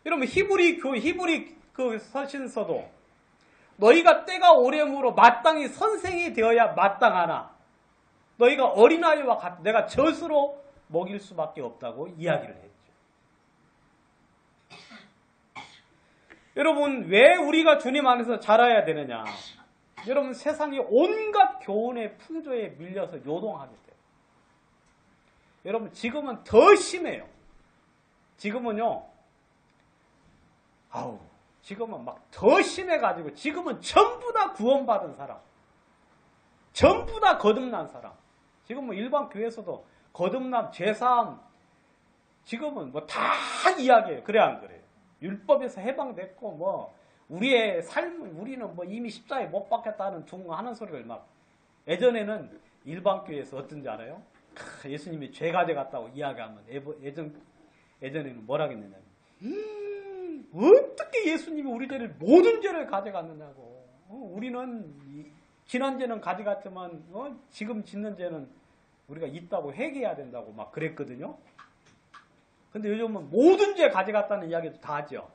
여러분 히브리 그 서신서도 너희가 때가 오렴으로 마땅히 선생이 되어야 마땅하나 너희가 어린아이와 같 내가 젖으로 먹일 수밖에 없다고 이야기를 했죠. 여러분 왜 우리가 주님 안에서 자라야 되느냐? 여러분 세상이 온갖 교훈의 풍조에 밀려서 요동하게 돼요. 여러분 지금은 더 심해요. 지금은요. 지금은 막 더 심해가지고 지금은 전부 다 구원받은 사람. 전부 다 거듭난 사람. 지금 뭐 일반 교회에서도 거듭남, 죄사함 지금은 뭐 다 이야기해요. 그래 안 그래요? 율법에서 해방됐고 뭐 우리의 삶 우리는 뭐 이미 십자가에 못 박혔다는 하는 소리를 막 예전에는 일반 교회에서 어떤지 알아요? 예수님이 죄 가져갔다고 이야기하면 예전에는 뭐라 했느냐? 어떻게 예수님이 우리 죄를 모든 죄를 가져갔느냐고. 우리는 지난 죄는 가져갔지만 지금 짓는 죄는 우리가 있다고 회개해야 된다고 막 그랬거든요. 근데 요즘은 모든 죄 가져갔다는 이야기도 다 하죠.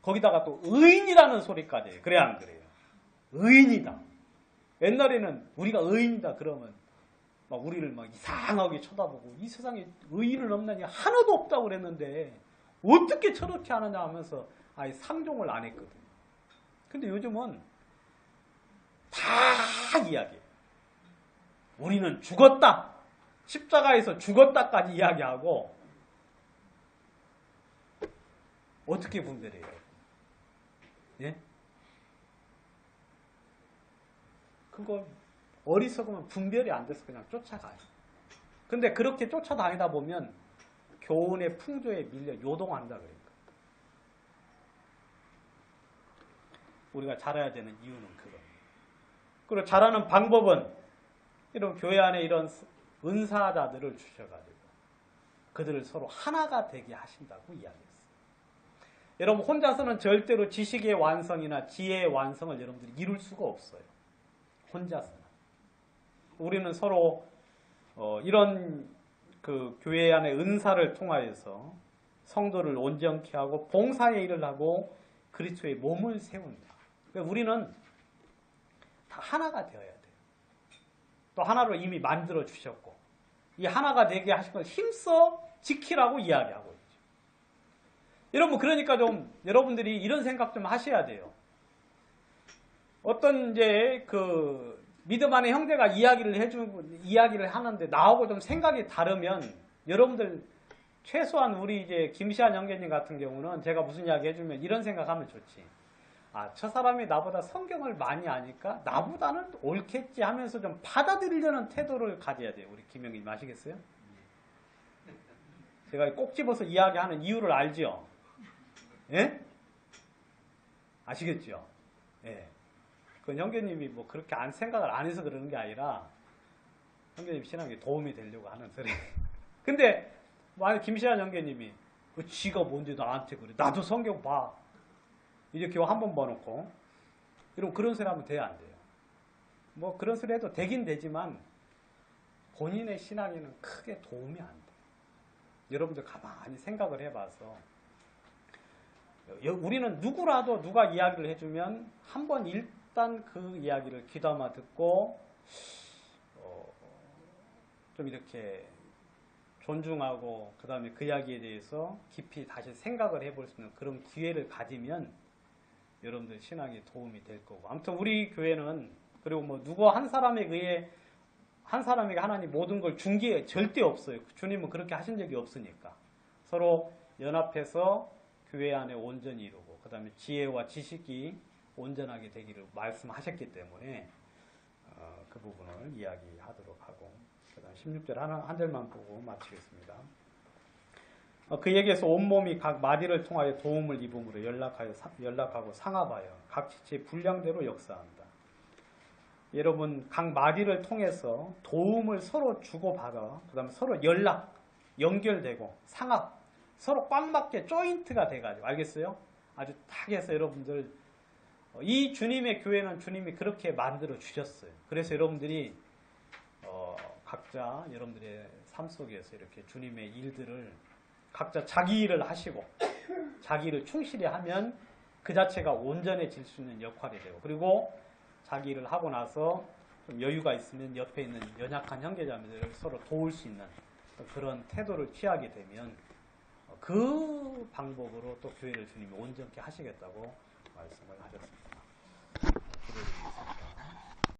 거기다가 또 의인이라는 소리까지 해요. 그래 안 그래요? 의인이다. 옛날에는 우리가 의인이다 그러면 막 우리를 막 이상하게 쳐다보고 이 세상에 의인을 없느니 하나도 없다고 그랬는데 어떻게 저렇게 하느냐 하면서 아예 상종을 안 했거든요. 근데 요즘은 다 이야기해요. 우리는 죽었다. 십자가에서 죽었다까지 이야기하고 어떻게 분별해요? 예? 그거 어리석으면 분별이 안 돼서 그냥 쫓아가요. 근데 그렇게 쫓아다니다 보면 교훈의 풍조에 밀려 요동한다 그러니까. 우리가 자라야 되는 이유는 그거예요. 그리고 자라는 방법은 이런 교회 안에 이런 은사자들을 주셔가지고 그들을 서로 하나가 되게 하신다고 이야기했어요. 여러분 혼자서는 절대로 지식의 완성이나 지혜의 완성을 여러분들이 이룰 수가 없어요. 혼자서는. 우리는 서로 이런 그 교회 안의 은사를 통하여서 성도를 온전케 하고 봉사의 일을 하고 그리스도의 몸을 세운다. 그러니까 우리는 다 하나가 되어야 돼요. 또 하나로 이미 만들어 주셨고 이 하나가 되게 하신 걸 힘써 지키라고 이야기하고 있죠. 여러분 그러니까 좀 여러분들이 이런 생각 좀 하셔야 돼요. 어떤 이제 그 믿음 안에 형제가 이야기를 하는데 나하고 좀 생각이 다르면 여러분들 최소한 우리 이제 김시한 형제님 같은 경우는 제가 무슨 이야기 해주면 이런 생각하면 좋지. 아, 저 사람이 나보다 성경을 많이 아니까 나보다는 옳겠지 하면서 좀 받아들이려는 태도를 가져야 돼요. 우리 김영님 아시겠어요? 제가 꼭 집어서 이야기하는 이유를 알죠? 예? 아시겠죠? 예. 그 형제님이 뭐 그렇게 생각을 안 해서 그러는 게 아니라 형제님 신앙에 도움이 되려고 하는 소리. 근데 만약 김시환 형제님이 그 지가 뭔데 나한테 그래? 나도 성경 봐. 이렇게 한 번 봐놓고 이러면 그런 소리 하면 돼요, 안 돼요? 뭐 그런 소리 해도 되긴 되지만 본인의 신앙에는 크게 도움이 안 돼요. 여러분들 가만히 생각을 해봐서 우리는 누구라도 누가 이야기를 해주면 한번 일단 그 이야기를 귀담아 듣고 좀 이렇게 존중하고 그 다음에 그 이야기에 대해서 깊이 다시 생각을 해볼 수 있는 그런 기회를 가지면 여러분들 신앙에 도움이 될 거고. 아무튼 우리 교회는 그리고 뭐 누구 한 사람에 의해 한 사람에게 하나님 모든 걸 준 게 절대 없어요. 주님은 그렇게 하신 적이 없으니까. 서로 연합해서 교회 안에 온전히 이루고 그 다음에 지혜와 지식이 온전하게 되기를 말씀하셨기 때문에 그 부분을 이야기하도록 하고 그 다음 16절 한 절만 보고 마치겠습니다. 그에게서 온몸이 각 마디를 통하여 도움을 입음으로 연락하고 상합하여 각 지체의 분량대로 역사한다. 여러분 각 마디를 통해서 도움을 서로 주고받아 그 다음에 서로 연결되고 상합 서로 꽉 맞게 조인트가 돼가지고 알겠어요? 아주 딱 해서 여러분들 이 주님의 교회는 주님이 그렇게 만들어 주셨어요. 그래서 여러분들이 각자 여러분들의 삶 속에서 이렇게 주님의 일들을 각자 자기 일을 하시고 자기 일을 충실히 하면 그 자체가 온전해질 수 있는 역할이 되고 그리고 자기 일을 하고 나서 좀 여유가 있으면 옆에 있는 연약한 형제자매들을 서로 도울 수 있는 그런 태도를 취하게 되면 그 방법으로 또 교회를 주님이 온전케 하시겠다고 말씀을 하셨습니다.